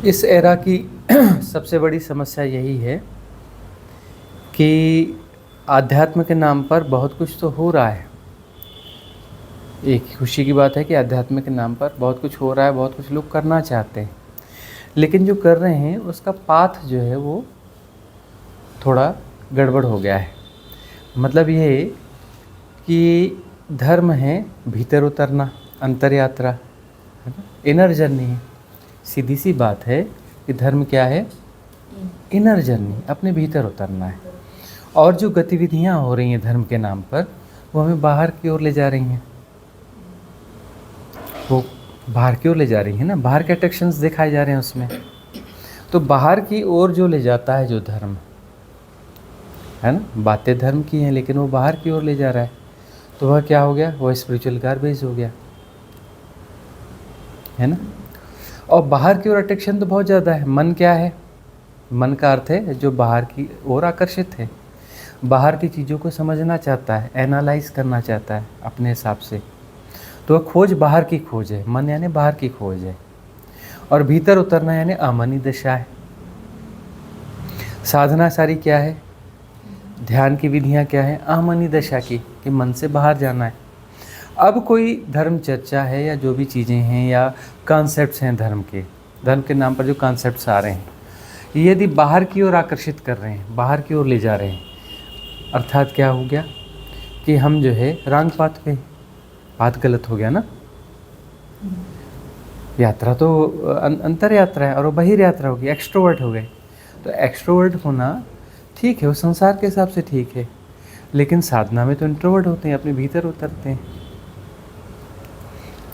इस एरा की सबसे बड़ी समस्या यही है कि आध्यात्म के नाम पर बहुत कुछ तो हो रहा है। एक खुशी की बात है कि आध्यात्म के नाम पर बहुत कुछ हो रहा है, बहुत कुछ लोग करना चाहते हैं, लेकिन जो कर रहे हैं उसका पाथ जो है वो थोड़ा गड़बड़ हो गया है। मतलब ये कि धर्म है भीतर उतरना, अंतर यात्रा, है ना, इनर जर्नी है। सीधी सी बात है कि धर्म क्या है? इनर जर्नी, अपने भीतर उतरना है। और जो गतिविधियाँ हो रही हैं धर्म के नाम पर, वो हमें बाहर की ओर ले जा रही हैं। वो बाहर की ओर ले जा रही हैं ना, बाहर के अट्रैक्शंस दिखाए जा रहे हैं उसमें। तो बाहर की ओर जो ले जाता है जो धर्म, है ना, बातें धर्म की हैं लेकिन वो बाहर की ओर ले जा रहा है, तो वह क्या हो गया? वह स्पिरिचुअल गार्बेज हो गया, है ना। और बाहर की ओर अट्रैक्शन तो बहुत ज़्यादा है। मन क्या है? मन का अर्थ है जो बाहर की ओर आकर्षित है, बाहर की चीज़ों को समझना चाहता है, एनालाइज करना चाहता है अपने हिसाब से। तो वह खोज बाहर की खोज है, मन यानी बाहर की खोज है। और भीतर उतरना यानी अमनी दशा है। साधना सारी क्या है? ध्यान की विधियाँ क्या है? अमनी दशा की, कि मन से बाहर जाना है। अब कोई धर्म चर्चा है या जो भी चीज़ें हैं या कॉन्सेप्ट्स हैं धर्म के नाम पर जो कॉन्सेप्ट्स आ रहे हैं, यदि बाहर की ओर आकर्षित कर रहे हैं, बाहर की ओर ले जा रहे हैं, अर्थात क्या हो गया कि हम जो है रॉन्ग पाथ पे, बात गलत हो गया ना। यात्रा तो अंतर यात्रा है और वो बहिर यात्रा होगी, एक्सट्रोवर्ट हो गए। तो एक्सट्रोवर्ट होना ठीक है, वो संसार के हिसाब से ठीक है, लेकिन साधना में तो इंट्रोवर्ट होते हैं, अपने भीतर उतरते हैं।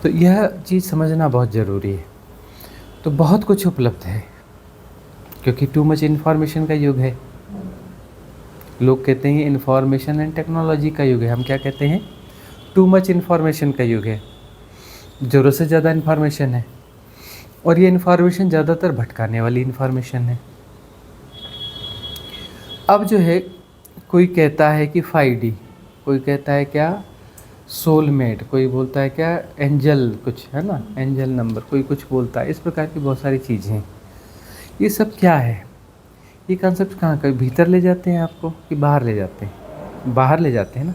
तो यह चीज़ समझना बहुत ज़रूरी है। तो बहुत कुछ उपलब्ध है, क्योंकि टू मच इन्फॉर्मेशन का युग है। लोग कहते हैं इन्फॉर्मेशन एंड टेक्नोलॉजी का युग है। हम क्या कहते हैं? टू मच इन्फॉर्मेशन का युग है। ज़रूरत से ज़्यादा इन्फॉर्मेशन है, और ये इन्फॉर्मेशन ज़्यादातर भटकाने वाली इन्फॉर्मेशन है। अब जो है कोई कहता है कि 5D, कोई कहता है क्या सोलमेट, कोई बोलता है क्या एंजल, कुछ है ना, एंजल नंबर, कोई कुछ बोलता है। इस प्रकार की बहुत सारी चीज़ें हैं। ये सब क्या है? ये कॉन्सेप्ट कहाँ का भीतर ले जाते हैं आपको कि बाहर ले जाते हैं? बाहर ले जाते हैं ना।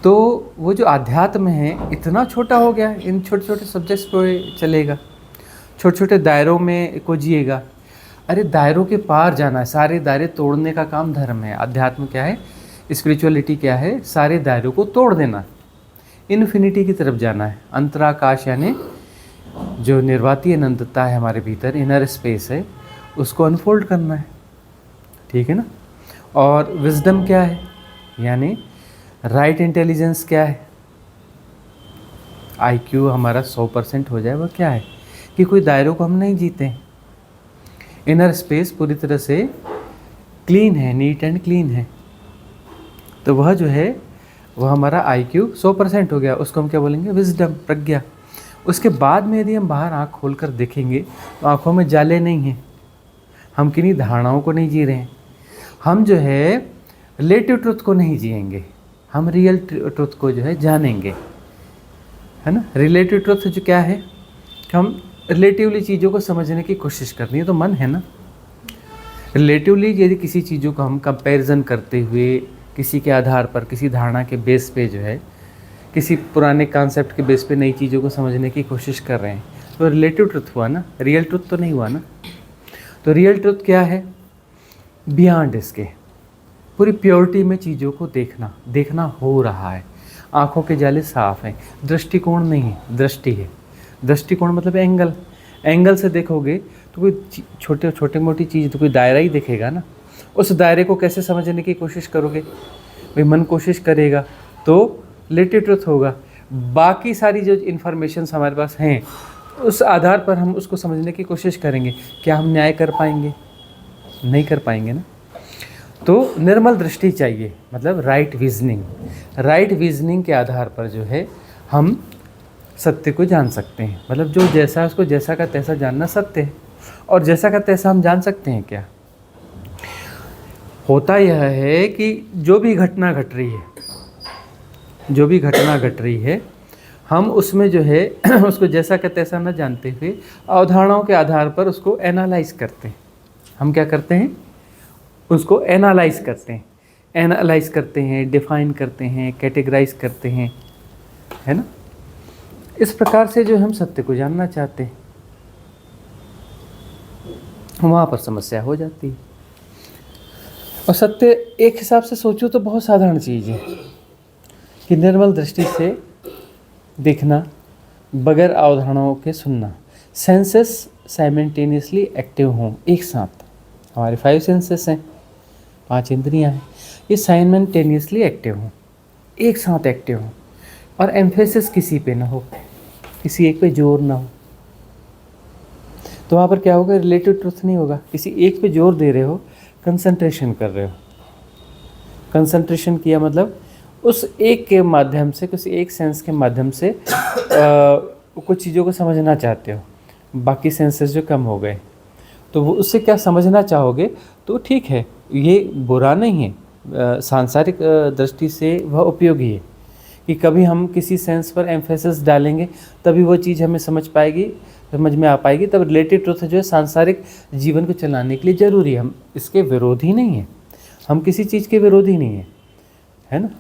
तो वो जो अध्यात्म है इतना छोटा हो गया, इन छोटे छोटे सब्जेक्ट्स पे चलेगा, छोटे छोटे दायरों में को जिएगा। अरे दायरों के पार जाना है, सारे दायरे तोड़ने का काम धर्म है। अध्यात्म क्या है? स्पिरिचुअलिटी क्या है? सारे दायरों को तोड़ देना, इन्फिनिटी की तरफ जाना है। अंतराकाश यानी जो निर्वातीय अनंतता है हमारे भीतर, इनर स्पेस है, उसको अनफोल्ड करना है, ठीक है ना। और विजडम क्या है? यानी राइट इंटेलिजेंस क्या है? IQ हमारा 100% हो जाए, वह क्या है? कि कोई दायरों को हम नहीं जीते हैं। इनर स्पेस पूरी तरह से क्लीन है, नीट एंड क्लीन है। तो वह जो है वह हमारा IQ 100% हो गया, उसको हम क्या बोलेंगे? विजडम, प्रज्ञा। उसके बाद में यदि हम बाहर आँख खोल कर देखेंगे तो आँखों में जाले नहीं हैं, हम किन्हीं धारणाओं को नहीं जी रहे हैं, हम जो है रिलेटिव ट्रुथ को नहीं जिएंगे, हम रियल ट्रुथ को जो है जानेंगे, है ना। रिलेटिव ट्रुथ जो क्या है? हम रिलेटिवली चीज़ों को समझने की कोशिश करनी है, तो मन है ना। रिलेटिवली यदि किसी चीज़ों को हम कंपैरिजन करते हुए किसी के आधार पर, किसी धारणा के बेस पे जो है, किसी पुराने कॉन्सेप्ट के बेस पे नई चीज़ों को समझने की कोशिश कर रहे हैं, तो रिलेटिव ट्रुथ हुआ ना, रियल ट्रुथ तो नहीं हुआ ना। तो रियल ट्रुथ क्या है? बियॉन्ड इसके, पूरी प्योरिटी में चीज़ों को देखना, देखना हो रहा है। आँखों के जाले साफ हैं, दृष्टिकोण नहीं है, दृष्टि है। दृष्टिकोण मतलब एंगल, एंगल से देखोगे तो कोई छोटे छोटे मोटी चीज़, तो कोई दायरा ही दिखेगा ना। उस दायरे को कैसे समझने की कोशिश करोगे? भाई मन कोशिश करेगा तो रिलेटिव ट्रुथ होगा। बाकी सारी जो इन्फॉर्मेशन हमारे पास हैं उस आधार पर हम उसको समझने की कोशिश करेंगे। क्या हम न्याय कर पाएंगे? नहीं कर पाएंगे ना। तो निर्मल दृष्टि चाहिए, मतलब राइट विजनिंग। राइट विजनिंग के आधार पर जो है हम सत्य को जान सकते हैं। मतलब जो जैसा, उसको जैसा का तैसा जानना सत्य है। और जैसा का तैसा हम जान सकते हैं क्या? होता यह है कि जो भी घटना घट रही है, जो भी घटना घट रही है, हम उसमें जो है उसको जैसा का तैसा न जानते हुए अवधारणाओं के आधार पर उसको एनालाइज करते हैं। हम क्या करते हैं, उसको एनालाइज करते हैं, एनालाइज करते हैं, डिफाइन करते हैं, कैटेगराइज करते हैं, है ना। इस प्रकार से जो हम सत्य को जानना चाहते हैं, वहाँ पर समस्या हो जाती है। और सत्य एक हिसाब से सोचो तो बहुत साधारण चीज़ है कि निर्मल दृष्टि से देखना, बगैर अवधारणाओं के सुनना, सेंसेस साइमल्टेनियसली एक्टिव हों एक साथ। हमारे 5 सेंसेस हैं, 5 इंद्रियां हैं, ये साइमल्टेनियसली एक्टिव हों, एक साथ एक्टिव हों, और एम्फेसिस किसी पे ना हो, किसी एक पे जोर ना हो। तो वहाँ पर क्या होगा, रिलेटिव ट्रुथ नहीं होगा। किसी एक पे जोर दे रहे हो, कंसंट्रेशन कर रहे हो। कंसंट्रेशन किया मतलब उस एक के माध्यम से, किसी एक सेंस के माध्यम से कुछ चीज़ों को समझना चाहते हो, बाकी सेंसेस जो कम हो गए, तो वो उससे क्या समझना चाहोगे, तो ठीक है, ये बुरा नहीं है। सांसारिक दृष्टि से वह उपयोगी है कि कभी हम किसी सेंस पर एम्फेसिस डालेंगे तभी वो चीज़ हमें समझ में आ पाएगी। तब रिलेटिव ट्रुथ जो है सांसारिक जीवन को चलाने के लिए ज़रूरी है। हम इसके विरोधी नहीं हैं, हम किसी चीज़ के विरोधी नहीं हैं, है ना।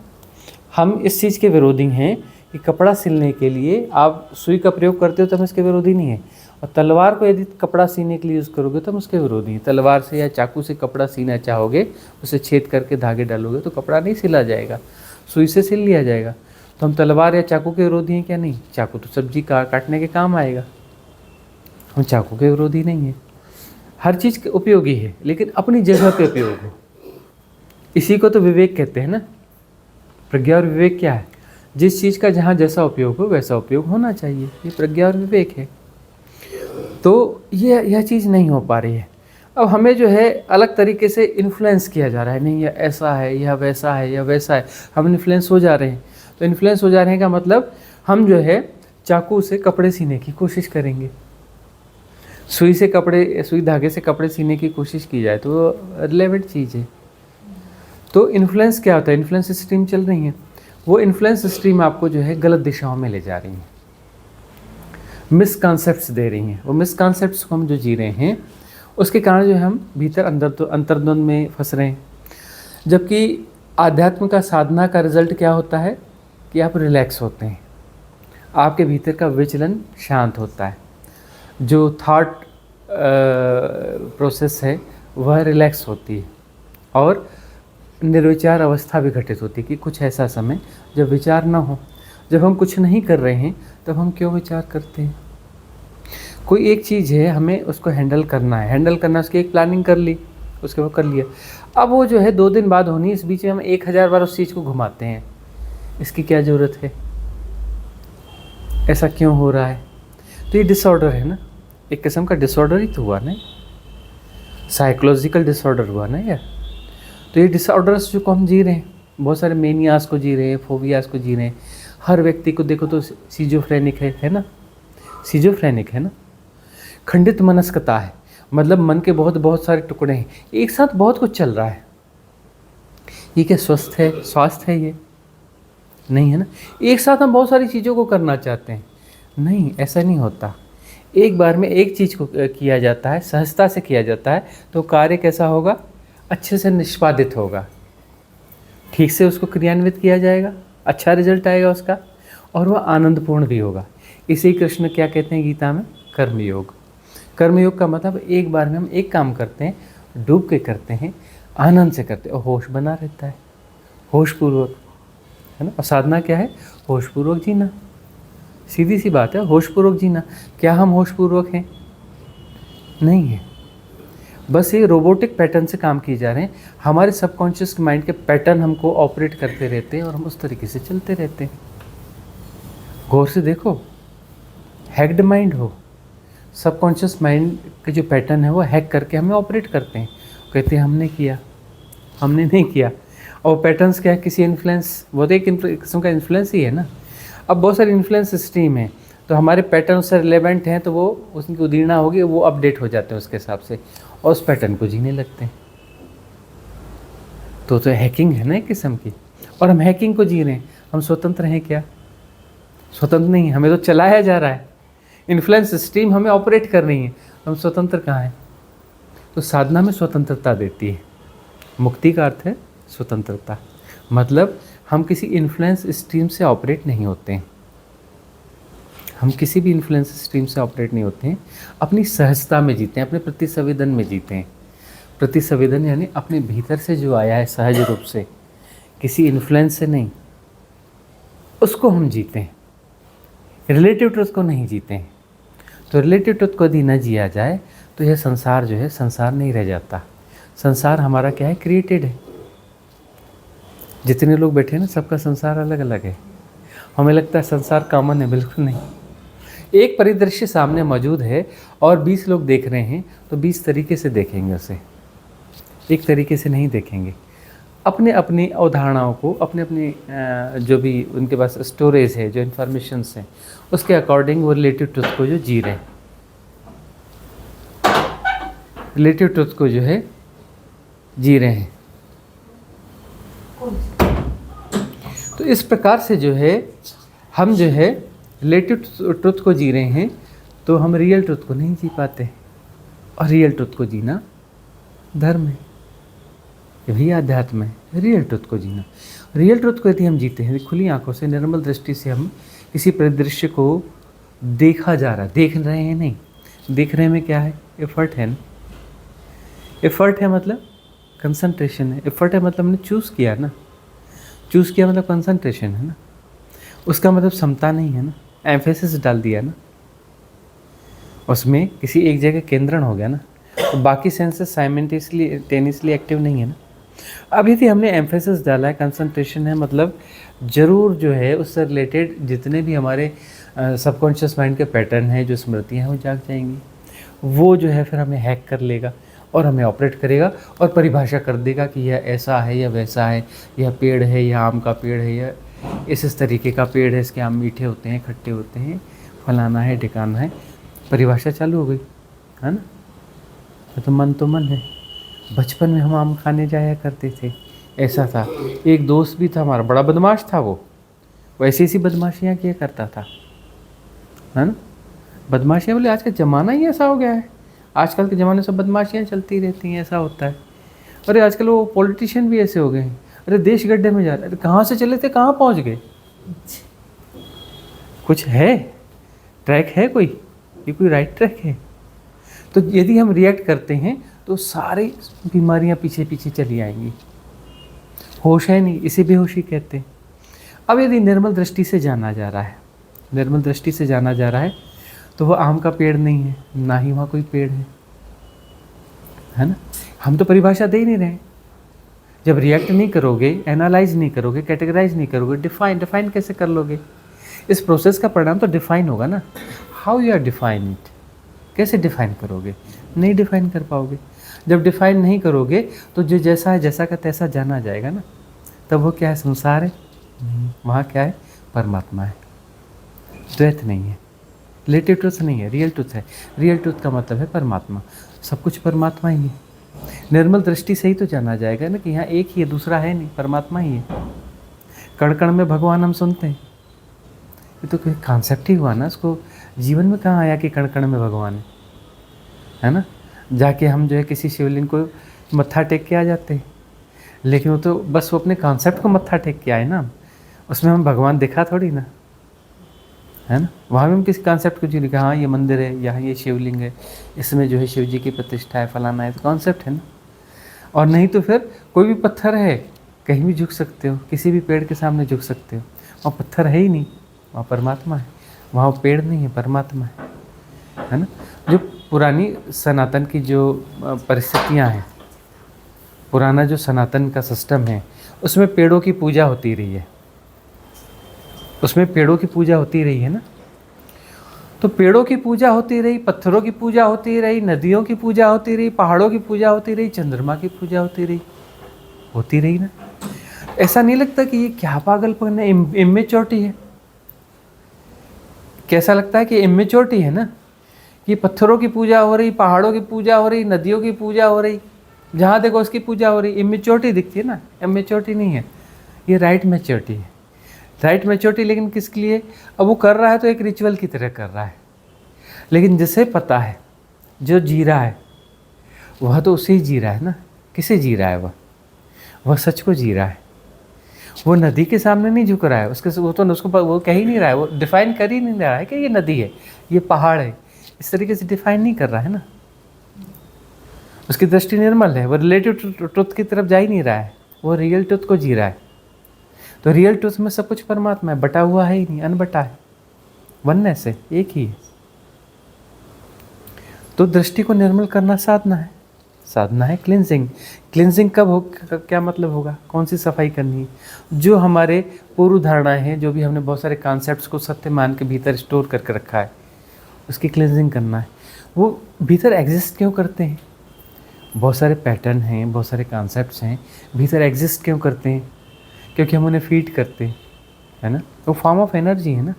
हम इस चीज़ के विरोधी हैं कि कपड़ा सिलने के लिए आप सुई का प्रयोग करते हो तो हम इसके विरोधी नहीं हैं, और तलवार को यदि कपड़ा सीने के लिए यूज़ करोगे तो हम उसके विरोधी हैं। तलवार से या चाकू से कपड़ा सीना चाहोगे, उसे छेद करके धागे डालोगे तो कपड़ा नहीं सिला जाएगा, सुई से सिल लिया जाएगा। तो हम तलवार या चाकू के विरोधी हैं क्या? नहीं। चाकू तो सब्जी काटने के काम आएगा, हम चाकू के विरोधी नहीं है। हर चीज़ के उपयोगी है, लेकिन अपनी जगह पे उपयोग हो। इसी को तो विवेक कहते हैं ना। प्रज्ञा और विवेक क्या है? जिस चीज़ का जहाँ जैसा उपयोग हो वैसा उपयोग होना चाहिए, ये प्रज्ञा और विवेक है। तो यह चीज़ नहीं हो पा रही है। अब हमें जो है अलग तरीके से इन्फ्लुएंस किया जा रहा है, नहीं यह ऐसा है, यह वैसा है, यह वैसा है, हम इन्फ्लुएंस हो जा रहे हैं। तो इन्फ्लुएंस हो जा रहे हैं का मतलब हम जो है चाकू से कपड़े सीने की कोशिश करेंगे, सुई धागे से कपड़े सीने की कोशिश की जाए तो रिलेवेंट चीज़ है। तो इन्फ्लुएंस क्या होता है? इन्फ्लुएंस स्ट्रीम चल रही है, वो इन्फ्लुएंस स्ट्रीम आपको जो है गलत दिशाओं में ले जा रही हैं, मिसकॉन्सेप्ट्स दे रही हैं। वो मिसकॉन्सेप्ट्स को हम जो जी रहे हैं उसके कारण जो है हम भीतर अंतर्द्वंद में फंस रहे हैं। जबकि आध्यात्म का साधना का रिजल्ट क्या होता है कि आप रिलैक्स होते हैं, आपके भीतर का विचलन शांत होता है, जो थॉट प्रोसेस है वह रिलैक्स होती है, और निर्विचार अवस्था भी घटित होती है कि कुछ ऐसा समय जब विचार ना हो। जब हम कुछ नहीं कर रहे हैं तब हम क्यों विचार करते हैं? कोई एक चीज़ है, हमें उसको हैंडल करना, उसकी एक प्लानिंग कर ली, उसके बाद कर लिया। अब वो जो है 2 दिन बाद होनी, इस बीच में हम 1000 बार उस चीज़ को घुमाते हैं, इसकी क्या ज़रूरत है? ऐसा क्यों हो रहा है? तो ये डिसऑर्डर है ना, एक किस्म का डिसऑर्डर ही तो हुआ ना, साइकोलॉजिकल डिसऑर्डर हुआ ना यार। तो ये डिसऑर्डर्स जो को हम जी रहे हैं, बहुत सारे मेनियास को जी रहे हैं, फोबियास को जी रहे हैं। हर व्यक्ति को देखो तो सीजोफ्रेनिक है ना, सीजोफ्रेनिक है ना। खंडित मनस्कता है, मतलब मन के बहुत सारे टुकड़े हैं, एक साथ बहुत कुछ चल रहा है। ये क्या स्वास्थ्य है? ये नहीं है ना। एक साथ हम बहुत सारी चीज़ों को करना चाहते हैं, नहीं, ऐसा नहीं होता। एक बार में एक चीज़ को किया जाता है, सहजता से किया जाता है, तो कार्य कैसा होगा? अच्छे से निष्पादित होगा, ठीक से उसको क्रियान्वित किया जाएगा, अच्छा रिजल्ट आएगा उसका, और वह आनंदपूर्ण भी होगा। इसी कृष्ण क्या कहते हैं गीता में? कर्मयोग। कर्मयोग का मतलब एक बार में हम एक काम करते हैं, डूब के करते हैं, आनंद से करते हैं, और होश बना रहता है, होशपूर्वक, है ना। और साधना क्या है? होशपूर्वक जीना। सीधी सी बात है, होशपूर्वक जीना। क्या हम होशपूर्वक हैं? नहीं है। बस ये रोबोटिक पैटर्न से काम किए जा रहे हैं। हमारे सबकॉन्शियस माइंड के पैटर्न हमको ऑपरेट करते रहते हैं और हम उस तरीके से चलते रहते हैं। गौर से देखो, हैक्ड माइंड हो, सबकॉन्शियस माइंड के जो पैटर्न है वो हैक करके हमें ऑपरेट करते हैं। कहते हैं हमने किया, हमने नहीं किया। और पैटर्न्स क्या है? किसी इन्फ्लुएंस, वो तो एक किस्म का इन्फ्लुएंस ही है ना। अब बहुत सारी इन्फ्लुएंस स्ट्रीम है, तो हमारे पैटर्न से रिलेवेंट हैं, तो वो उसकी उदीर्णा होगी, वो अपडेट हो जाते हैं उसके हिसाब से, और उस पैटर्न को जीने लगते हैं। तो हैकिंग है ना एक किस्म की, और हम हैकिंग को जी रहे हैं। हम स्वतंत्र हैं क्या? स्वतंत्र नहीं है, हमें तो चलाया जा रहा है, इन्फ्लुएंस स्ट्रीम हमें ऑपरेट कर रही है, हम स्वतंत्र कहाँ हैं? तो साधना में स्वतंत्रता देती है। मुक्ति का अर्थ है स्वतंत्रता, मतलब हम किसी इन्फ्लुएंस स्ट्रीम से ऑपरेट नहीं होते हैं, हम किसी भी इन्फ्लुएंस स्ट्रीम से ऑपरेट नहीं होते हैं, अपनी सहजता में जीते हैं, अपने प्रतिसंवेदन में जीते हैं। प्रतिसंवेदन यानी अपने भीतर से जो आया है सहज रूप से, किसी इन्फ्लुएंस से नहीं, उसको हम जीते हैं, रिलेटिव ट्रुथ को नहीं जीते हैं। तो रिलेटिव ट्रुथ को यदि न जिया जाए तो यह संसार जो है संसार नहीं रह जाता। संसार हमारा क्या है? क्रिएटेड है। जितने लोग बैठे हैं ना, सबका संसार अलग अलग है। हमें लगता है संसार कॉमन है, बिल्कुल नहीं। एक परिदृश्य सामने मौजूद है और 20 लोग देख रहे हैं तो 20 तरीके से देखेंगे उसे, एक तरीके से नहीं देखेंगे। अपने अपनी अवधारणाओं को, अपने अपने जो भी उनके पास स्टोरेज है, जो इन्फॉर्मेशंस हैं, उसके अकॉर्डिंग वो रिलेटिव ट्रुथ को जो जी रहे हैं, रिलेटिव ट्रुथ को जो है जी रहे हैं। तो इस प्रकार से जो है हम जो है रिलेटिव ट्रुथ को जी रहे हैं, तो हम रियल ट्रुथ को नहीं जी पाते। और रियल ट्रुथ को जीना धर्म है, ये भी अध्यात्म है। रियल ट्रुथ को जीना, रियल ट्रुथ को यदि हम जीते हैं खुली आंखों से, निर्मल दृष्टि से, हम किसी परिदृश्य को देखा जा रहा है, देख रहे हैं नहीं, देख रहे में क्या है? एफर्ट है ना। एफर्ट है मतलब कंसंट्रेशन है, एफर्ट है मतलब हमने चूज़ किया ना, चूज़ किया मतलब कंसंट्रेशन है ना, उसका मतलब समता नहीं है ना, एम्फेसिस डाल दिया ना, उसमें किसी एक जगह केंद्रण हो गया ना, तो बाकी सेंसेस साइमल्टेनियसली एक्टिव नहीं है ना। अब यदि हमने एम्फेसिस डाला है, कंसंट्रेशन है, मतलब ज़रूर जो है उससे रिलेटेड जितने भी हमारे सबकॉन्शियस माइंड के पैटर्न हैं, जो स्मृतियाँ हैं, वो जाग जाएंगी। वो जो है फिर हमें हैक कर लेगा और हमें ऑपरेट करेगा और परिभाषा कर देगा कि यह ऐसा है या वैसा है, यह पेड़ है, यह आम का पेड़ है, या इस तरीके का पेड़ है, इसके आम मीठे होते हैं, खट्टे होते हैं, फलाना है, ठिकाना है। परिभाषा चालू हो गई है ना। तो मन है। बचपन में हम आम खाने जाया करते थे, ऐसा था। एक दोस्त भी था हमारा, बड़ा बदमाश था वो ऐसी ऐसी बदमाशियाँ किया करता था, है ना। बदमाशियाँ बोले, आज का ज़माना ही ऐसा हो गया है, आजकल के ज़माने से बदमाशियाँ चलती रहती हैं, ऐसा होता है। अरे आजकल वो पॉलिटिशियन भी ऐसे हो गए हैं, अरे देश गड्ढे में जा रहे, अरे कहाँ से चले थे कहाँ पहुँच गए? कुछ है, ट्रैक है कोई, ये कोई राइट ट्रैक है? तो यदि हम रिएक्ट करते हैं तो सारी बीमारियां पीछे पीछे चली आएंगी। होश है नहीं, इसे बेहोशी कहते हैं। अब यदि निर्मल दृष्टि से जाना जा रहा है, निर्मल दृष्टि से जाना जा रहा है, तो वह आम का पेड़ नहीं है, ना ही वहाँ कोई पेड़ है ना। हम तो परिभाषा दे ही नहीं रहे। जब रिएक्ट नहीं करोगे, एनालाइज नहीं करोगे, कैटेगराइज नहीं करोगे, डिफाइन कैसे कर लोगे? इस प्रोसेस का परिणाम तो डिफाइन होगा ना। How you are define it, कैसे डिफाइन करोगे? नहीं डिफाइन कर पाओगे। जब डिफाइन नहीं करोगे तो जो जैसा है, जैसा का तैसा जाना जाएगा ना। तब वो क्या है? संसार है? वहाँ क्या है? परमात्मा है। द्वैत नहीं है, रिलेटिव ट्रुथ नहीं है, रियल ट्रुथ है। रियल ट्रुथ का मतलब है परमात्मा, सब कुछ परमात्मा ही है। निर्मल दृष्टि से ही तो जाना जाएगा ना कि यहाँ एक ही है, दूसरा है नहीं, परमात्मा ही है। कण कण में भगवान हम सुनते हैं, ये तो कोई कॉन्सेप्ट ही हुआ ना, उसको जीवन में कहाँ आया कि कण कण में भगवान है ना। जाके हम जो है किसी शिवलिंग को मत्था टेक के आ जाते हैं, लेकिन वो तो बस वो अपने कॉन्सेप्ट को मत्था टेक के आए ना, उसमें हम भगवान देखा थोड़ी ना, है ना। वहाँ भी हम किसी कॉन्सेप्ट को जी लिखा, हाँ ये मंदिर है, यहाँ ये शिवलिंग है, इसमें जो है शिव जी की प्रतिष्ठा है, फलाना है, तो कॉन्सेप्ट है ना। और नहीं तो फिर कोई भी पत्थर है, कहीं भी झुक सकते हो, किसी भी पेड़ के सामने झुक सकते हो, वहाँ पत्थर है ही नहीं, वहाँ परमात्मा है। वहाँ पेड़ नहीं है, परमात्मा है ना। जो पुरानी सनातन की जो परिस्थितियाँ हैं, पुराना जो सनातन का सिस्टम है, उसमें पेड़ों की पूजा होती रही है, उसमें पेड़ों की पूजा होती रही है ना। तो पेड़ों की पूजा होती रही, पत्थरों की पूजा होती रही, नदियों की पूजा होती रही, पहाड़ों की पूजा होती रही, चंद्रमा की पूजा होती रही ना। ऐसा नहीं लगता कि ये क्या पागलपन है, इमेच्योरिटी है? कैसा लगता है कि इमेच्योरिटी है ना, कि पत्थरों की पूजा हो रही, पहाड़ों की पूजा हो रही, नदियों की पूजा हो रही, जहाँ देखो उसकी पूजा हो रही। इमेच्योरिटी दिखती है ना, इमेच्योरिटी नहीं है, ये राइट मैच्योरिटी है। राइट मैच्योरिटी लेकिन किसके लिए? अब वो कर रहा है तो एक रिचुअल की तरह कर रहा है, लेकिन जिसे पता है, जो जी रहा है, वह तो उसे ही जी रहा है ना। किसे जी रहा है? वह सच को जी रहा है। वो नदी के सामने नहीं झुक रहा है, वो कह ही नहीं रहा है, वो डिफाइन कर ही नहीं रहा है कि ये नदी है, ये पहाड़ है, इस तरीके से डिफाइन नहीं कर रहा है ना। उसकी दृष्टि निर्मल है, वो रिलेटिव ट्रुथ की तरफ जा ही नहीं रहा है, वो रियल ट्रुथ को जी रहा है। तो रियल ट्रुथ में सब कुछ परमात्मा है, बटा हुआ है ही नहीं, अनबटा है, वननेस है, एक ही है। तो दृष्टि को निर्मल करना साधना है, साधना है क्लिनजिंग। क्लिनजिंग कब हो, क्या मतलब होगा? कौन सी सफाई करनी है? जो हमारे पूर्व धारणाएं हैं, जो भी हमने बहुत सारे कॉन्सेप्ट्स को सत्य मान के भीतर स्टोर करके रखा है, उसकी क्लिनजिंग करना है। वो भीतर एग्जिस्ट क्यों करते हैं? बहुत सारे पैटर्न हैं, बहुत सारे कॉन्सेप्ट्स हैं, भीतर एग्जिस्ट क्यों करते हैं? क्योंकि हम उन्हें फीड करते हैं, है ना। वो फॉर्म ऑफ एनर्जी है ना।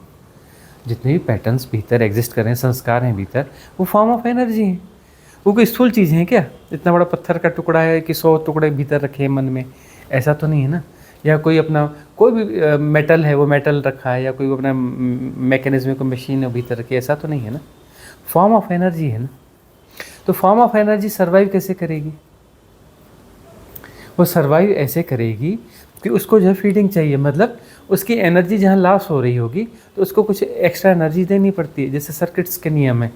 जितने भी पैटर्न्स भीतर एग्जिस्ट कर रहे हैं, संस्कार हैं भीतर, वो फॉर्म ऑफ एनर्जी हैं। वो कोई स्थूल चीज़ है क्या? इतना बड़ा पत्थर का टुकड़ा है कि 100 टुकड़े भीतर रखे हैं मन में, ऐसा तो नहीं है ना। या कोई अपना कोई भी मेटल है, वो मेटल रखा है, या कोई अपना मैकेनिज्म को मशीन है भीतर रखी, ऐसा तो नहीं है ना। फॉर्म ऑफ एनर्जी है ना। तो फॉर्म ऑफ एनर्जी सर्वाइव कैसे करेगी? वो सर्वाइव ऐसे करेगी कि उसको जो फीडिंग चाहिए, मतलब उसकी एनर्जी जहाँ लॉस हो रही होगी तो उसको कुछ एक्स्ट्रा एनर्जी देनी पड़ती है। जैसे सर्किट्स के नियम है,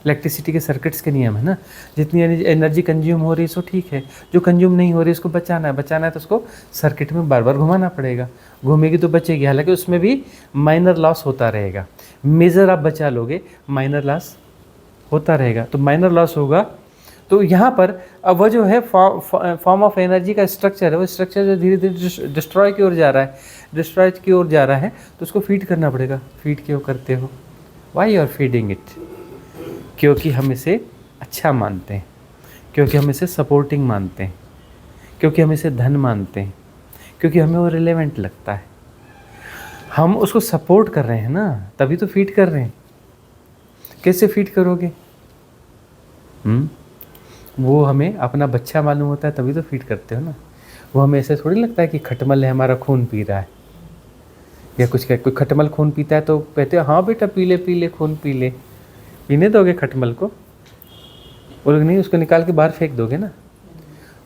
इलेक्ट्रिसिटी के सर्किट्स के नियम है ना। जितनी एनर्जी कंज्यूम हो रही है सो ठीक है, जो कंज्यूम नहीं हो रही है उसको बचाना है तो उसको सर्किट में बार बार घुमाना पड़ेगा। घूमेगी तो बचेगी, हालांकि उसमें भी माइनर लॉस होता रहेगा। मेजर आप बचा लोगे, माइनर लॉस होता रहेगा। तो माइनर लॉस होगा तो यहाँ पर अब वह जो है फॉर्म ऑफ एनर्जी का स्ट्रक्चर है, वो स्ट्रक्चर जो धीरे धीरे डिस्ट्रॉय की ओर जा रहा है, डिस्ट्रॉय की ओर जा रहा है, तो उसको फीड करना पड़ेगा। फीड क्यों करते हो? Why you are feeding it? क्योंकि हम इसे अच्छा मानते हैं, क्योंकि हम इसे सपोर्टिंग मानते हैं, क्योंकि हम इसे धन मानते हैं, क्योंकि हमें वो रिलेवेंट लगता है। हम उसको सपोर्ट कर रहे हैं ना, तभी तो फीड कर रहे हैं। कैसे फीड करोगे? वो हमें अपना बच्चा मालूम होता है तभी तो फीड करते हो ना। वो हमें ऐसे थोड़ी लगता है कि खटमल है हमारा खून पी रहा है, या कुछ कोई खटमल खून पीता है तो कहते हैं हाँ बेटा पी ले, पी ले, खून पी ले। पीने दोगे खटमल को? बोलोगे नहीं, उसको निकाल के बाहर फेंक दोगे ना।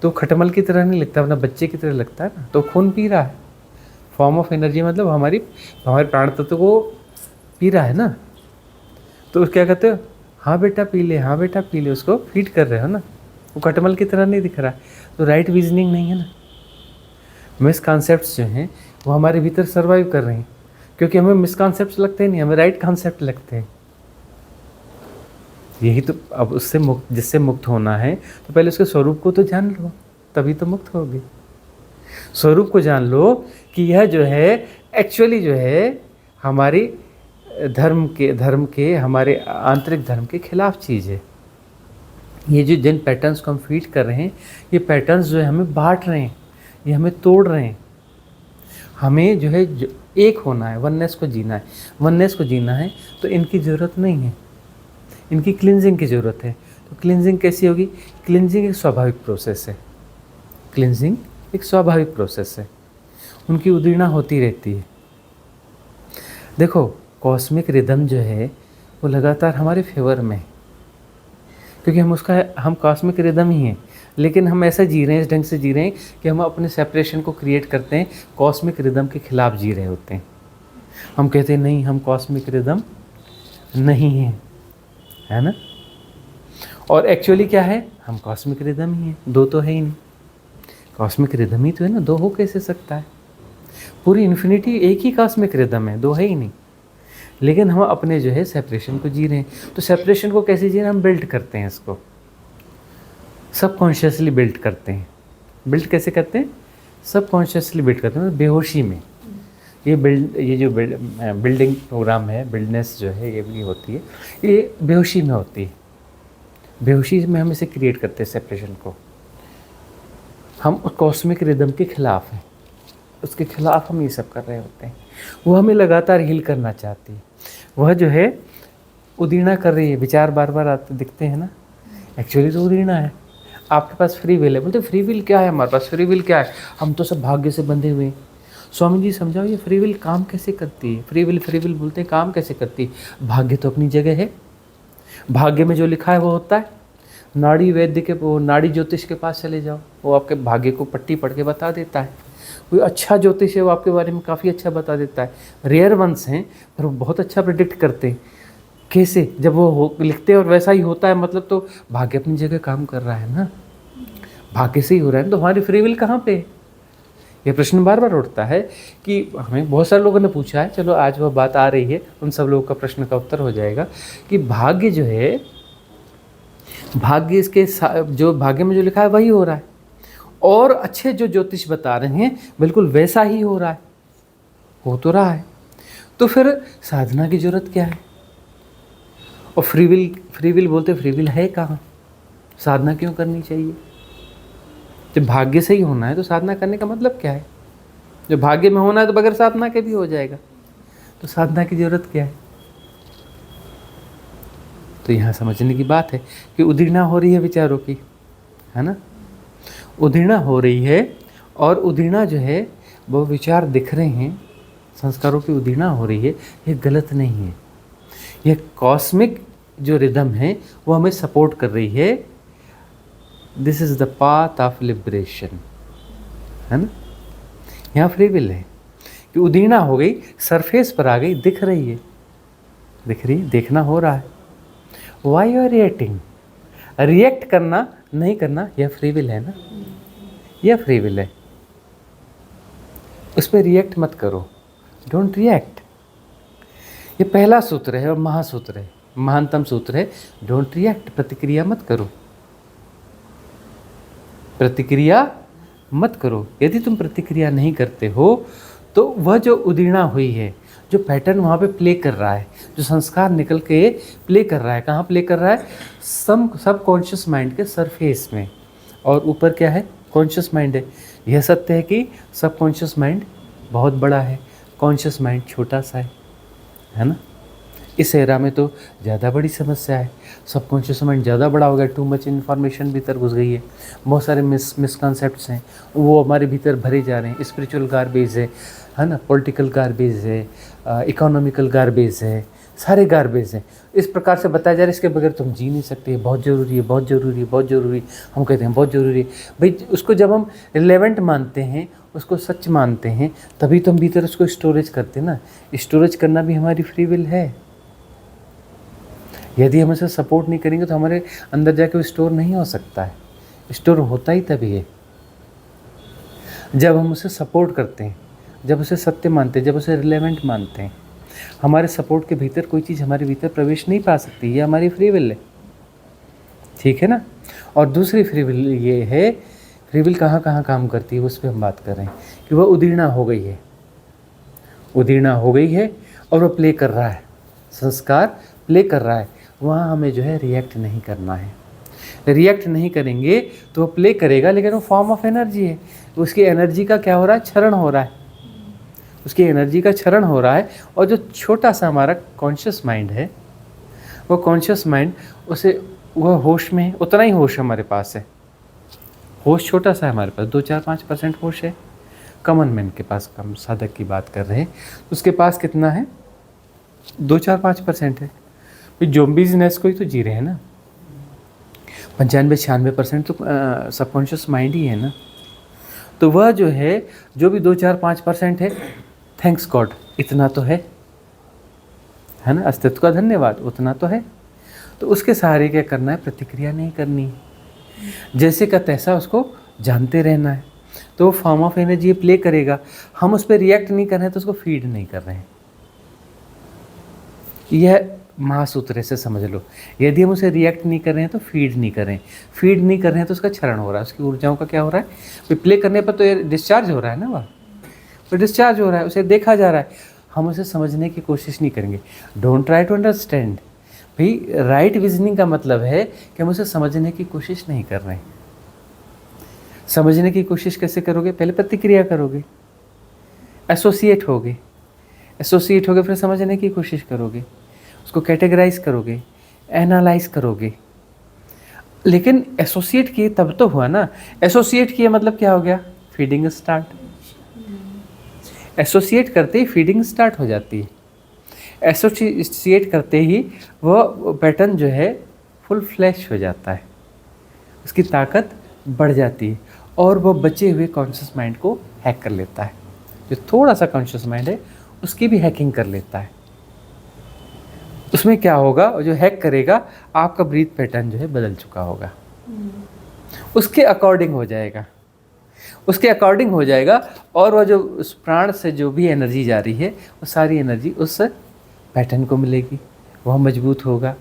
तो खटमल की तरह नहीं लगता, अपना बच्चे की तरह लगता है ना। तो खून पी रहा है, फॉर्म ऑफ एनर्जी, मतलब हमारे प्राण तत्व को पी रहा है ना। तो क्या कहते हो? हाँ बेटा पी ले, हाँ बेटा पी ले, उसको फीड कर रहे हो ना। वो खटमल की तरह नहीं दिख रहा है, तो राइट विजनिंग नहीं है ना। मिसकॉन्सेप्ट्स जो हैं वो हमारे भीतर सर्वाइव कर रहे हैं, क्योंकि हमें मिसकॉन्सेप्ट्स लगते नहीं, हमें राइट कॉन्सेप्ट लगते हैं। यही तो अब उससे मुक्त, जिससे मुक्त होना है तो पहले उसके स्वरूप को तो जान लो, तभी तो मुक्त होगी। स्वरूप को जान लो कि यह जो है एक्चुअली जो है हमारी धर्म के हमारे आंतरिक धर्म के खिलाफ चीज़ है। ये जो जिन पैटर्न्स को हम फीड कर रहे हैं, ये पैटर्न्स जो है हमें बांट रहे हैं, ये हमें तोड़ रहे हैं। हमें जो है एक होना है, वननेस को जीना है। वननेस को जीना है तो इनकी ज़रूरत नहीं है, इनकी क्लिनजिंग की ज़रूरत है। तो क्लिनजिंग कैसी होगी? क्लिनजिंग एक स्वाभाविक प्रोसेस है। क्लिनजिंग एक स्वाभाविक प्रोसेस है, उनकी उदीर्णा होती रहती है। देखो कॉस्मिक रिदम जो है वो लगातार हमारे फेवर में है, क्योंकि हम कॉस्मिक रिदम ही हैं, लेकिन हम ऐसा जी रहे हैं, इस ढंग से जी रहे हैं कि हम अपने सेपरेशन को क्रिएट करते हैं, कॉस्मिक रिदम के खिलाफ जी रहे होते हैं। हम कहते हैं नहीं, हम कॉस्मिक रिदम नहीं हैं, है ना। और एक्चुअली क्या है? हम कॉस्मिक रिदम ही हैं, दो तो है ही नहीं। कॉस्मिक रिदम ही तो है ना, दो हो कैसे सकता है? पूरी इन्फिनिटी एक ही कॉस्मिक रिदम है, दो है ही नहीं। लेकिन हम अपने जो है सेपरेशन को जी रहे हैं। तो सेपरेशन को कैसे जी रहे हैं? हम बिल्ड करते हैं, इसको सबकॉन्शियसली बिल्ड करते हैं। बिल्ड कैसे करते हैं? सबकॉन्शियसली बिल्ड करते हैं, बेहोशी में। ये जो बिल्डिंग प्रोग्राम है, बिल्डनेस जो है ये भी होती है, ये बेहोशी में होती है। बेहोशी में हम इसे क्रिएट करते हैं सेपरेशन को। हम कॉस्मिक रिदम के खिलाफ हैं, उसके खिलाफ हम ये सब कर रहे होते हैं। वो हमें लगातार हील करना चाहती है, वह जो है उदीर्णा कर रही है। विचार बार बार आते दिखते हैं ना, एक्चुअली तो उदीर्णा है। आपके पास फ्री विल है, बोलते फ्री विल क्या है? हमारे पास फ्री विल क्या है? हम तो सब भाग्य से बंधे हुए हैं। स्वामी जी समझाओ ये फ्री विल काम कैसे करती है? फ्री विल बोलते हैं काम कैसे करती है? भाग्य तो अपनी जगह है, भाग्य में जो लिखा है वो होता है। नाड़ी वैद्य के, वो नाड़ी ज्योतिष के पास चले जाओ, वो आपके भाग्य को पट्टी पढ़ के बता देता है। कोई अच्छा ज्योतिष है वो आपके बारे में काफ़ी अच्छा बता देता है। रेयर वंस हैं पर वो बहुत अच्छा प्रिडिक्ट करते हैं। कैसे? जब वो लिखते हैं और वैसा ही होता है, मतलब तो भाग्य अपनी जगह काम कर रहा है ना, भाग्य से ही हो रहा है ना। तो हमारी फ्री विल कहाँ पे? ये प्रश्न बार बार उठता है कि हमें बहुत सारे लोगों ने पूछा है। चलो आज वह बात आ रही है, उन सब लोगों का प्रश्न का उत्तर हो जाएगा कि भाग्य जो है, भाग्य इसके जो भाग्य में जो लिखा है वही हो रहा है, और अच्छे जो ज्योतिष बता रहे हैं बिल्कुल वैसा ही हो रहा है, हो तो रहा है। तो फिर साधना की जरूरत क्या है? और फ्री विल बोलते, फ्री विल है कहाँ? साधना क्यों करनी चाहिए? जब भाग्य से ही होना है तो साधना करने का मतलब क्या है? जब भाग्य में होना है तो बगैर साधना के भी हो जाएगा, तो साधना की जरूरत क्या है? तो यहाँ समझने की बात है कि उदीर्णा हो रही है विचारों की, है ना, उदीर्णा हो रही है। और उदीर्णा जो है वो विचार दिख रहे हैं, संस्कारों की उदीर्णा हो रही है, ये गलत नहीं है। ये कॉस्मिक जो रिदम है वो हमें सपोर्ट कर रही है। This is the path of liberation, है ना। यहाँ फ्री विल है कि उदीर्णा हो गई, सरफेस पर आ गई, दिख रही है, दिख रही है, देखना हो रहा है। Why you are reacting? React करना नहीं करना, यह फ्री विल है ना, यह फ्री विल है। उस पर रिएक्ट मत करो, डोंट रिएक्ट। ये पहला सूत्र है और महासूत्र है, महानतम सूत्र है, डोंट रिएक्ट। प्रतिक्रिया मत करो, प्रतिक्रिया मत करो। यदि तुम प्रतिक्रिया नहीं करते हो तो वह जो उदीर्णा हुई है, जो पैटर्न वहाँ पे प्ले कर रहा है, जो संस्कार निकल के प्ले कर रहा है, कहाँ प्ले कर रहा है? सब कॉन्शियस माइंड के सरफेस में, और ऊपर क्या है? कॉन्शियस माइंड है। यह सत्य है कि सब कॉन्शियस माइंड बहुत बड़ा है, कॉन्शियस माइंड छोटा सा है ना। इस एरा में तो ज़्यादा बड़ी समस्या है, सबकॉन्शियस माइंड ज़्यादा बड़ा हो गया, टू मच इन्फॉर्मेशन भीतर घुस गई है, बहुत सारे मिसकॉन्सेप्ट्स हैं वो हमारे भीतर भरे जा रहे हैं। स्पिरिचुअल गार्बेज है ना, पॉलिटिकल गार्बेज है, इकोनॉमिकल गार्बेज है, सारे गार्बेज हैं। इस प्रकार से बताया जा रहा है, इसके बगैर तुम जी नहीं सकते, बहुत ज़रूरी है, बहुत ज़रूरी है, बहुत ज़रूरी। हम कहते हैं बहुत ज़रूरी है भाई, उसको जब हम रिलेवेंट मानते हैं, उसको सच मानते हैं, तभी तो हम भीतर उसको स्टोरेज करते हैं ना। स्टोरेज करना भी हमारी फ्री विल है। यदि हम इसे सपोर्ट नहीं करेंगे तो हमारे अंदर जाके वो स्टोर नहीं हो सकता है। स्टोर होता ही तभी है जब हम उसे सपोर्ट करते हैं, जब उसे सत्य मानते हैं, जब उसे रिलेवेंट मानते हैं। हमारे सपोर्ट के भीतर कोई चीज़ हमारे भीतर प्रवेश नहीं पा सकती, ये हमारी फ्री विल है, ठीक है ना। और दूसरी फ्री विल ये है, फ्री विल कहाँ कहाँ काम करती है उस पर हम बात कर रहे हैं कि वह उदीर्णा हो गई है, उदीर्णा हो गई है और वह प्ले कर रहा है, संस्कार प्ले कर रहा है। वहाँ हमें जो है रिएक्ट नहीं करना है। रिएक्ट नहीं करेंगे तो वो प्ले करेगा, लेकिन वो फॉर्म ऑफ एनर्जी है, उसकी एनर्जी का क्या हो रहा है? क्षरण हो रहा है, उसकी एनर्जी का क्षरण हो रहा है। और जो छोटा सा हमारा कॉन्शियस माइंड है, वो कॉन्शियस माइंड उसे, वह होश में, उतना ही होश हमारे पास है। होश छोटा सा है हमारे पास, 2-4-5% होश है कॉमन मैन के पास। कम साधक की बात कर रहे हैं, उसके पास कितना है? 2-4-5% है। ज़ॉम्बीज़ नेस को ही तो जी रहे हैं ना, 95-96% तो सबकॉन्शियस माइंड ही है ना। तो वह जो है, जो भी 2-4-5% है, थैंक्स गॉड, इतना तो है ना, अस्तित्व का धन्यवाद, उतना तो है। तो उसके सहारे क्या करना है? प्रतिक्रिया नहीं करनी, जैसे का तैसा उसको जानते रहना है। तो वो फॉर्म ऑफ एनर्जी प्ले करेगा, हम उस पर रिएक्ट नहीं कर रहे हैं तो उसको फीड नहीं कर रहे हैं। यह महासूत्र से समझ लो। यदि हम उसे रिएक्ट नहीं कर रहे हैं तो फीड नहीं कर रहे हैं, फीड नहीं कर रहे हैं तो उसका क्षरण हो रहा है, उसकी ऊर्जाओं का क्या हो रहा है? प्ले करने पर तो ये डिस्चार्ज हो रहा है ना, वह तो डिस्चार्ज हो रहा है, उसे देखा जा रहा है। हम उसे समझने की कोशिश नहीं करेंगे। Don't try to understand. भाई राइट विजनिंग का मतलब है कि हम उसे समझने की कोशिश नहीं कर रहे हैं। समझने की कोशिश कैसे करोगे? पहले प्रतिक्रिया करोगे, एसोसिएट होगे, फिर समझने की कोशिश करोगे, उसको कैटेगराइज करोगे, एनालाइज करोगे। लेकिन एसोसिएट किए तब तो हुआ ना। एसोसिएट किए मतलब क्या हो गया? Feeding start. एसोसिएट करते ही फीडिंग स्टार्ट हो जाती है। एसोसिएट करते ही वह पैटर्न जो है फुल फ्लैश हो जाता है, उसकी ताकत बढ़ जाती है और वह बचे हुए कॉन्शियस माइंड को हैक कर लेता है। जो थोड़ा सा कॉन्शियस माइंड है उसकी भी हैकिंग कर लेता है। उसमें क्या होगा, जो हैक करेगा आपका ब्रीथ पैटर्न जो है बदल चुका होगा, उसके अकॉर्डिंग हो जाएगा, उसके अकॉर्डिंग हो जाएगा और वह जो उस प्राण से जो भी एनर्जी जा रही है वो सारी एनर्जी उस पैटर्न को मिलेगी, वह मजबूत होगा,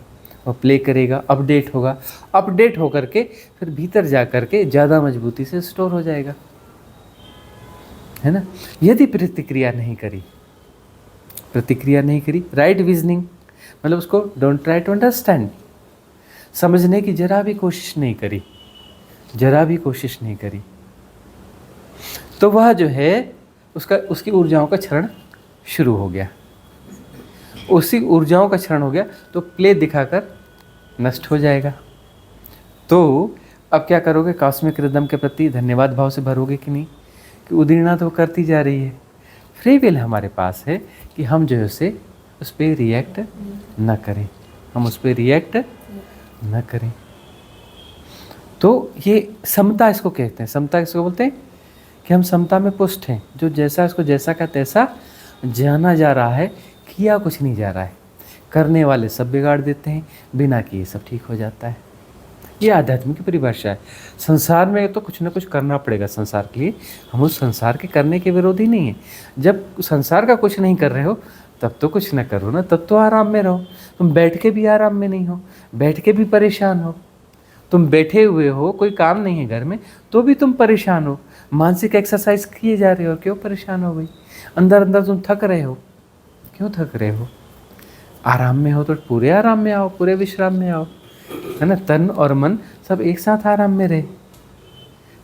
वह प्ले करेगा, अपडेट होगा, अपडेट होकर के फिर भीतर जा कर के ज़्यादा मजबूती से स्टोर हो जाएगा, है ना। यदि प्रतिक्रिया नहीं करी, राइट विजनिंग मतलब उसको डोंट ट्राई टू अंडरस्टैंड, समझने की जरा भी कोशिश नहीं करी, तो वह जो है उसकी ऊर्जाओं का क्षरण शुरू हो गया। उसी ऊर्जाओं का क्षरण हो गया तो प्ले दिखाकर नष्ट हो जाएगा। तो अब क्या करोगे, कॉस्मिक रिदम के प्रति धन्यवाद भाव से भरोगे कि नहीं, कि उदीर्णा तो करती जा रही है, फ्री विल हमारे पास है कि हम जो है उस पर रिएक्ट न करें, तो ये समता इसको कहते हैं। समता इसको बोलते हैं कि हम समता में पुष्ट हैं, जो जैसा इसको जैसा का तैसा जाना जा रहा है, किया कुछ नहीं जा रहा है। करने वाले सब बिगाड़ देते हैं, बिना किए सब ठीक हो जाता है। ये आध्यात्म की परिभाषा है। संसार में तो कुछ ना कुछ करना पड़ेगा संसार के लिए, हम उस संसार के करने के विरोधी नहीं हैं। जब संसार का कुछ नहीं कर रहे हो तब तो कुछ ना करो ना, तब तो आराम में रहो। तुम बैठ के भी आराम में नहीं हो, बैठ के भी परेशान हो, तुम बैठे हुए हो, कोई काम नहीं है घर में तो भी तुम परेशान हो, मानसिक एक्सरसाइज किए जा रहे हो, क्यों परेशान हो भाई? अंदर अंदर तुम थक रहे हो, क्यों थक रहे हो? आराम में हो तो पूरे आराम में आओ, पूरे विश्राम में आओ, है ना। तन और मन सब एक साथ आराम में रहे,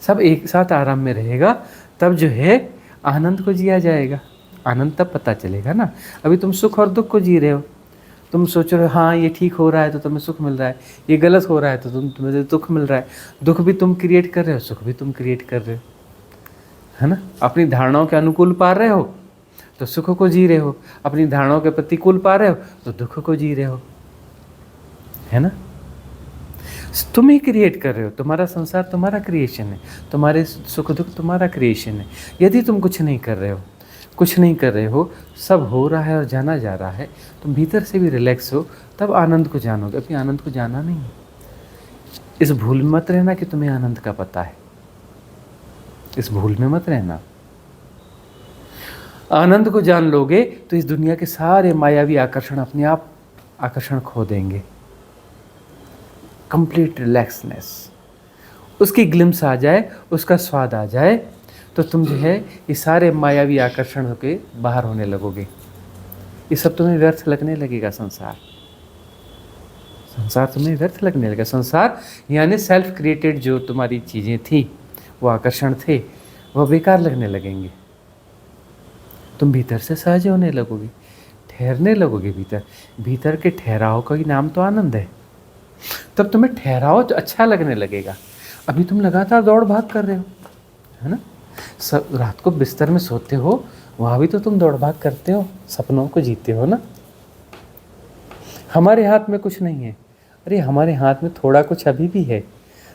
सब एक साथ आराम में रहेगा, तब जो है आनंद को जिया जाएगा। आनंद तब पता चलेगा ना। अभी तुम सुख और दुख को जी रहे हो, तुम सोच रहे हो हाँ ये ठीक हो रहा है तो तुम्हें सुख मिल रहा है, ये गलत हो रहा है तो तुम्हें दुख मिल रहा है। दुख भी तुम क्रिएट कर रहे हो, सुख भी तुम क्रिएट कर रहे हो, है ना। अपनी धारणाओं के अनुकूल पा रहे हो तो सुख को जी रहे हो, अपनी धारणाओं के प्रतिकूल पा रहे हो तो दुख को जी रहे हो, है ना। तुम ही क्रिएट कर रहे हो, तुम्हारा संसार तुम्हारा क्रिएशन है, तुम्हारे सुख दुख तुम्हारा क्रिएशन है। यदि तुम कुछ नहीं कर रहे हो, सब हो रहा है और जाना जा रहा है, तुम भीतर से भी रिलैक्स हो, तब आनंद को जानोगे। अभी आनंद को जाना नहीं है। इस भूल में मत रहना कि तुम्हें आनंद का पता है, इस भूल में मत रहना। आनंद को जान लोगे तो इस दुनिया के सारे मायावी आकर्षण अपने आप आकर्षण खो देंगे। कंप्लीट रिलैक्सनेस, उसकी ग्लिम्स आ जाए, उसका स्वाद आ जाए, तो तुम जो है ये सारे मायावी आकर्षण के बाहर होने लगोगे। ये सब तुम्हें व्यर्थ लगने लगेगा। संसार तुम्हें व्यर्थ लगने लगेगा। संसार यानी सेल्फ क्रिएटेड जो तुम्हारी चीज़ें थी, वो आकर्षण थे, वह बेकार लगने लगेंगे। तुम भीतर से सहज होने लगोगे, ठहरने लगोगे। भीतर के ठहराव का ही नाम तो आनंद है। तब तुम्हें ठहराव तो अच्छा लगने लगेगा। अभी तुम लगातार दौड़ भाग कर रहे हो, है ना। सब रात को बिस्तर में सोते हो, वहाँ भी तो तुम दौड़ भाग करते हो, सपनों को जीते हो ना। हमारे हाथ में कुछ नहीं है, अरे हमारे हाथ में थोड़ा कुछ अभी भी है,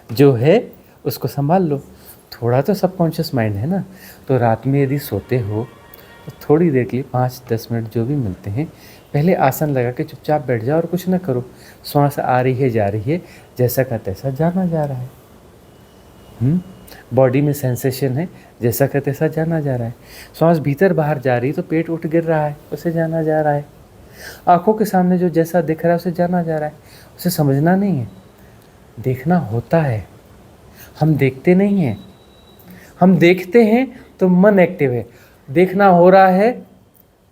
जो है उसको संभाल लो। थोड़ा तो सबकॉन्शियस माइंड है ना। तो रात में यदि सोते हो तो थोड़ी देर के लिए 5-10 मिनट जो भी मिलते हैं, पहले आसन लगा के चुपचाप बैठ जाओ और कुछ ना करो। श्वास आ रही है, जा रही है, जैसा का तैसा जाना जा रहा है। बॉडी में सेंसेशन है, जैसा का तैसा जाना जा रहा है। श्वास भीतर बाहर जा रही है तो पेट उठ गिर रहा है, उसे जाना जा रहा है। आंखों के सामने जो जैसा दिख रहा है उसे जाना जा रहा है। उसे समझना नहीं है, देखना होता है। हम देखते नहीं हैं, हम देखते हैं तो मन एक्टिव है, देखना हो रहा है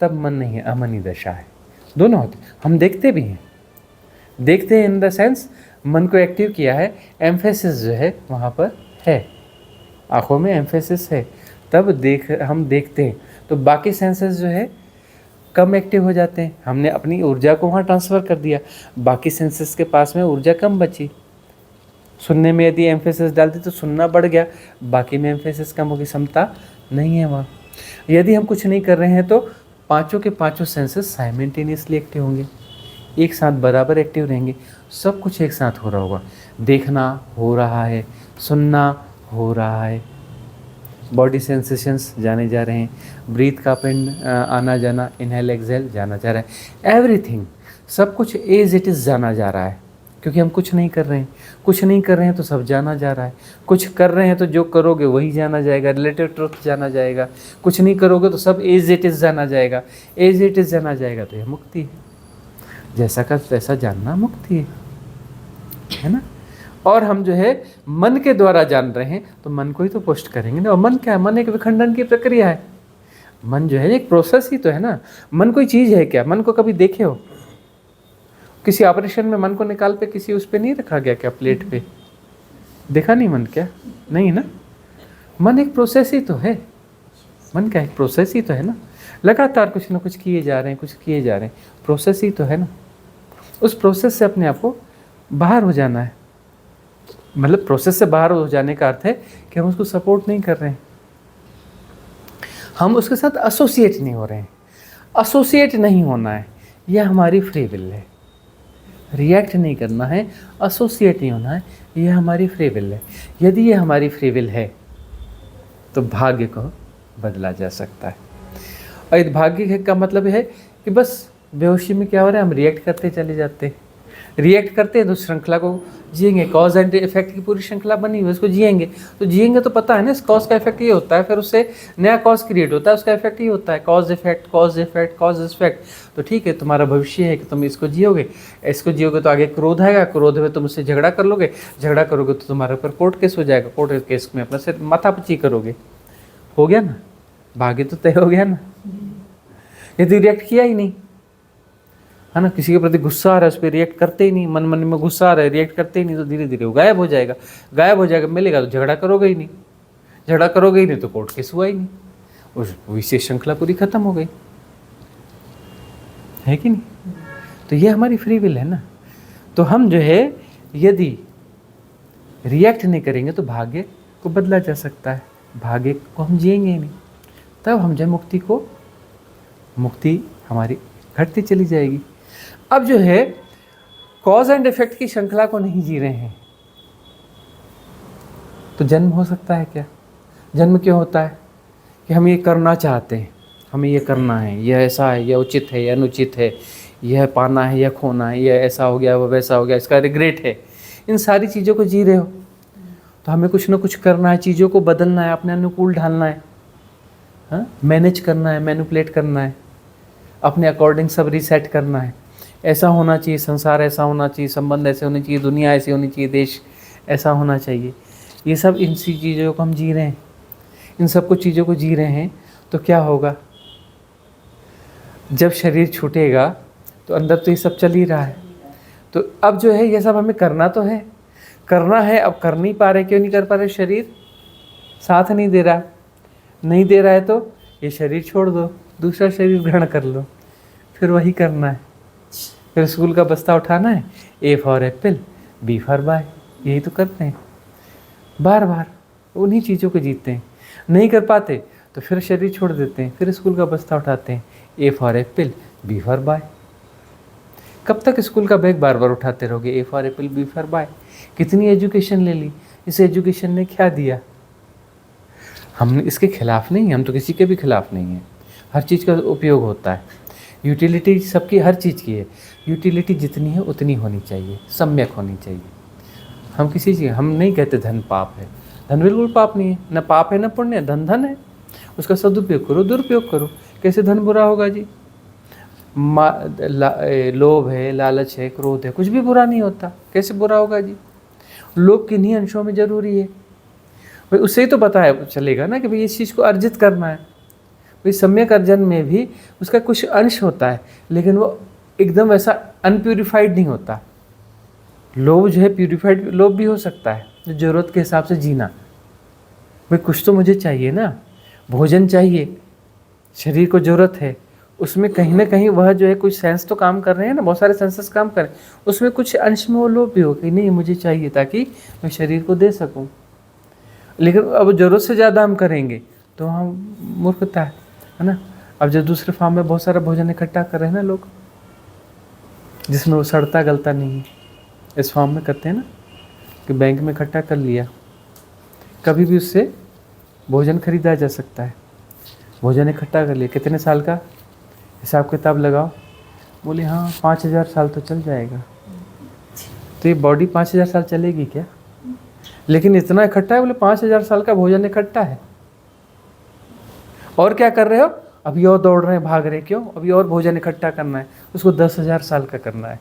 तब मन नहीं है, अमनी दशा है। दोनों होते। हम देखते भी हैं, देखते हैं इन द सेंस मन को एक्टिव किया है, एम्फेसिस जो है वहाँ पर है, आँखों में एम्फेसिस है, तब हम देखते हैं। तो बाकी सेंसेस जो है कम एक्टिव हो जाते हैं। हमने अपनी ऊर्जा को वहाँ ट्रांसफ़र कर दिया, बाकी सेंसेस के पास में ऊर्जा कम बची। सुनने में यदि एम्फेसिस डाल दी तो सुनना बढ़ गया, बाकी में एम्फेसिस कम होगी, क्षमता नहीं है वहाँ। यदि हम कुछ नहीं कर रहे हैं तो पांचों के पांचों सेंसेस साइमल्टेनियसली एक्टिव होंगे, एक साथ बराबर एक्टिव रहेंगे, सब कुछ एक साथ हो रहा होगा। देखना हो रहा है, सुनना हो रहा है, बॉडी सेंसेशंस जाने जा रहे हैं, ब्रीथ का पिंड आना जाना, इनहेल एक्सहेल जाना जा रहा है, एवरीथिंग सब कुछ एज इट इज़ जाना जा रहा है, क्योंकि हम कुछ नहीं कर रहे हैं। कुछ नहीं कर रहे हैं तो सब जाना जा रहा है, कुछ कर रहे हैं तो जो करोगे वही जाना जाएगा, रिलेटिव ट्रुथ जाना जाएगा। कुछ नहीं करोगे तो सब एज इट इज़ जाना जाएगा, एज इट इज़ जाना जाएगा तो यह मुक्ति है। जैसा का तैसा जानना मुक्ति है ना। और हम जो है मन के द्वारा जान रहे हैं तो मन को ही तो पोस्ट करेंगे ना। और मन क्या है? मन एक विखंडन की प्रक्रिया है। मन जो है एक प्रोसेस ही तो है ना। मन कोई चीज़ है क्या? मन को कभी देखे हो? किसी ऑपरेशन में मन को निकाल पे किसी उस पे नहीं रखा गया क्या, प्लेट पे? देखा नहीं मन क्या? नहीं ना। मन एक प्रोसेस ही तो है। मन क्या है? प्रोसेस ही तो है ना। लगातार कुछ ना कुछ किए जा रहे हैं, कुछ किए जा रहे हैं, प्रोसेस ही तो है ना। उस प्रोसेस से अपने आप को बाहर हो जाना है। मतलब प्रोसेस से बाहर हो जाने का अर्थ है कि हम उसको सपोर्ट नहीं कर रहे हैं, हम उसके साथ एसोसिएट नहीं हो रहे हैं। एसोसिएट नहीं होना है, यह हमारी फ्री विल है। रिएक्ट नहीं करना है, एसोसिएट नहीं होना है, यह हमारी फ्री विल है। यदि यह हमारी फ्री विल है तो भाग्य को बदला जा सकता है। और इस भाग्य का मतलब है कि बस बेहोशी में क्या हो रहा है, हम रिएक्ट करते चले जाते हैं। रिएक्ट करते हैं तो श्रृंखला को जिएंगे, कॉज एंड इफेक्ट की पूरी श्रृंखला बनी हुई, उसको जिएंगे। तो जिएंगे तो पता है ना, इस कॉज का इफेक्ट ये होता है, फिर उससे नया कॉज क्रिएट होता है, उसका इफेक्ट ये होता है, cause effect, cause effect, cause effect. तो ठीक है, तुम्हारा भविष्य है कि तुम इसको जियोगे, इसको जियोगे तो आगे क्रोध आएगा, क्रोध में तुम उससे झगड़ा कर लोगे, झगड़ा करोगे तो तुम्हारे ऊपर कोर्ट केस हो जाएगा, कोर्ट केस में अपना सिर माथापच्ची करोगे। हो गया ना, भाग्य तो तय हो गया ना। यदि रिएक्ट किया ही नहीं है ना, किसी के प्रति गुस्सा आ रहा है, उस पर रिएक्ट करते ही नहीं, मन मन में गुस्सा आ रहा है, रिएक्ट करते ही नहीं, तो धीरे धीरे वो गायब हो जाएगा। गायब हो जाएगा, मिलेगा तो झगड़ा करोगे ही नहीं, झगड़ा करोगे ही नहीं तो कोर्ट केस हुआ ही नहीं, उस विशेष श्रृंखला पूरी खत्म हो गई, है कि नहीं। तो ये हमारी फ्री विल है ना। तो हम जो है यदि रिएक्ट नहीं करेंगे तो भाग्य को बदला जा सकता है, भाग्य को हम जिएंगे ही नहीं। तब हम जो मुक्ति हमारी घटती चली जाएगी। अब जो है कॉज एंड इफेक्ट की श्रृंखला को नहीं जी रहे हैं तो जन्म हो सकता है क्या? जन्म क्यों होता है? कि हम ये करना चाहते हैं, हमें ये करना है, यह ऐसा है, यह उचित है, यह अनुचित है, यह पाना है, यह खोना है, यह ऐसा हो गया, वह वैसा हो गया, इसका रिग्रेट है। इन सारी चीज़ों को जी रहे हो तो हमें कुछ ना कुछ करना है, चीज़ों को बदलना है, अपने अनुकूल ढालना है, हाँ, मैनेज करना है, मैनिपुलेट करना है, अपने अकॉर्डिंग सब रीसेट करना है। ऐसा होना चाहिए, संसार ऐसा होना चाहिए, संबंध ऐसे होने चाहिए, दुनिया ऐसी होनी चाहिए, देश ऐसा होना चाहिए। ये सब इन सी चीज़ों को हम जी रहे हैं, इन सब कुछ चीज़ों को जी रहे हैं। तो क्या होगा? जब शरीर छूटेगा तो अंदर तो ये सब चल ही रहा है। तो अब जो है ये सब हमें करना तो है, करना है। अब कर नहीं पा रहे, क्यों नहीं कर पा रहे? शरीर साथ नहीं दे रहा, नहीं दे रहा है तो ये शरीर छोड़ दो, दूसरा शरीर ग्रहण कर लो, फिर वही करना है। फिर स्कूल का बस्ता उठाना है, A for apple, B for bye, यही तो करते हैं बार बार, उन्हीं चीज़ों को जीतते हैं। नहीं कर पाते तो फिर शरीर छोड़ देते हैं, फिर स्कूल का बस्ता उठाते हैं, A for apple, B for bye. कब तक स्कूल का बैग बार बार उठाते रहोगे? A for apple, B for bye. कितनी एजुकेशन ले ली, इस एजुकेशन ने क्या दिया? हम इसके खिलाफ नहीं हैं, हम तो किसी के भी खिलाफ नहीं हैं। हर चीज़ का उपयोग होता है, यूटिलिटी सबकी हर चीज़ की है। यूटिलिटी जितनी है उतनी होनी चाहिए, सम्यक होनी चाहिए। हम किसी चीज़, हम नहीं कहते धन पाप है, धन बिल्कुल पाप नहीं है, न पाप है न पुण्य है, धन धन है। उसका सदुपयोग करो, दुरुपयोग करो। कैसे धन बुरा होगा जी? लोभ है, लालच है, क्रोध है, कुछ भी बुरा नहीं होता, कैसे बुरा होगा जी? लोभ किन्हीं अंशों में जरूरी है भाई, उससे ही तो पता है चलेगा ना कि भाई इस चीज़ को अर्जित करना है। भाई सम्यक अर्जन में भी उसका कुछ अंश होता है, लेकिन वो एकदम वैसा अनप्यूरिफाइड नहीं होता। लोभ जो है प्यूरिफाइड लोभ भी हो सकता है, जो ज़रूरत के हिसाब से जीना। भाई कुछ तो मुझे चाहिए ना, भोजन चाहिए, शरीर को ज़रूरत है, उसमें कहीं ना कहीं वह जो है कुछ सेंस तो काम कर रहे हैं ना, बहुत सारे सेंसेस काम कर रहे हैं, उसमें कुछ अंश में वो लोभ भी हो कि नहीं मुझे चाहिए ताकि मैं शरीर को दे सकूं। लेकिन अब ज़रूरत से ज़्यादा हम करेंगे तो वहाँ मूर्खता है ना। अब जब दूसरे फार्म में बहुत सारा भोजन इकट्ठा कर रहे हैं ना लोग, जिसमें वो सड़ता गलता नहीं है, इस फार्म में करते हैं ना कि बैंक में इकट्ठा कर लिया, कभी भी उससे भोजन खरीदा जा सकता है। भोजन इकट्ठा कर लिया, कितने साल का हिसाब किताब लगाओ, बोले हाँ 5000 साल तो चल जाएगा। तो ये बॉडी 5000 साल चलेगी क्या? लेकिन इतना इकट्ठा है, बोले 5000 साल का भोजन इकट्ठा है। और क्या कर रहे हो? अभी और दौड़ रहे हैं, भाग रहे हैं, क्यों? अभी और भोजन इकट्ठा करना है, उसको 10,000 साल का करना है।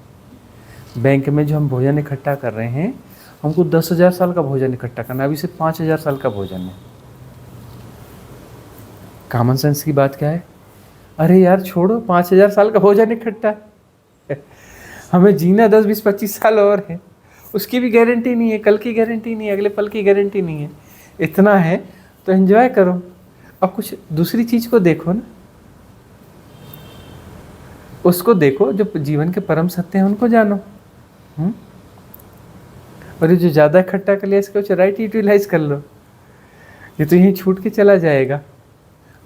बैंक में जो हम भोजन इकट्ठा कर रहे हैं, हमको 10,000 साल का भोजन इकट्ठा करना है, अभी सिर्फ 5,000 साल का भोजन है। कॉमन सेंस की बात क्या है? अरे यार छोड़ो, 5,000 साल का भोजन इकट्ठा है, हमें जीना 10, 20, 25 साल और है, उसकी भी गारंटी नहीं है, कल की गारंटी नहीं है, अगले पल की गारंटी नहीं है। इतना है तो एंजॉय करो। अब कुछ दूसरी चीज को देखो ना, उसको देखो, जो जीवन के परम सत्य हैं उनको जानो। और ये जो ज्यादा इकट्ठा कर लिया, इसका राइट यूटिलाइज कर लो। ये तो यहीं छूट के चला जाएगा,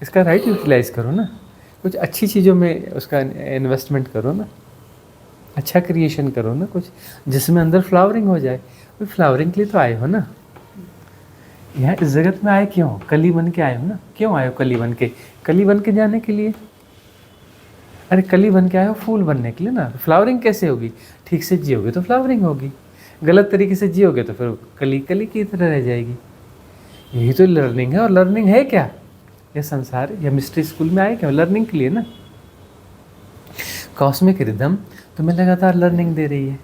इसका राइट यूटिलाइज करो ना। कुछ अच्छी चीज़ों में उसका इन्वेस्टमेंट करो ना, अच्छा क्रिएशन करो ना, कुछ जिसमें अंदर फ्लावरिंग हो जाए। फ्लावरिंग के लिए तो आए हो ना, यहाँ इस जगत में आए क्यों? कली बन के आए हो ना। क्यों आए हो कली बन के? कली बन के जाने के लिए। अरे कली बन के आए हो फूल बनने के लिए ना। फ्लावरिंग कैसे होगी? ठीक से जियोगे तो फ्लावरिंग होगी, गलत तरीके से जियोगे तो फिर कली कली की तरह रह जाएगी। यही तो लर्निंग है। और लर्निंग है क्या? यह संसार या मिस्ट्री स्कूल में आए क्यों? लर्निंग के लिए ना। कॉस्मिक रिदम तुम्हें लगातार लर्निंग दे रही है,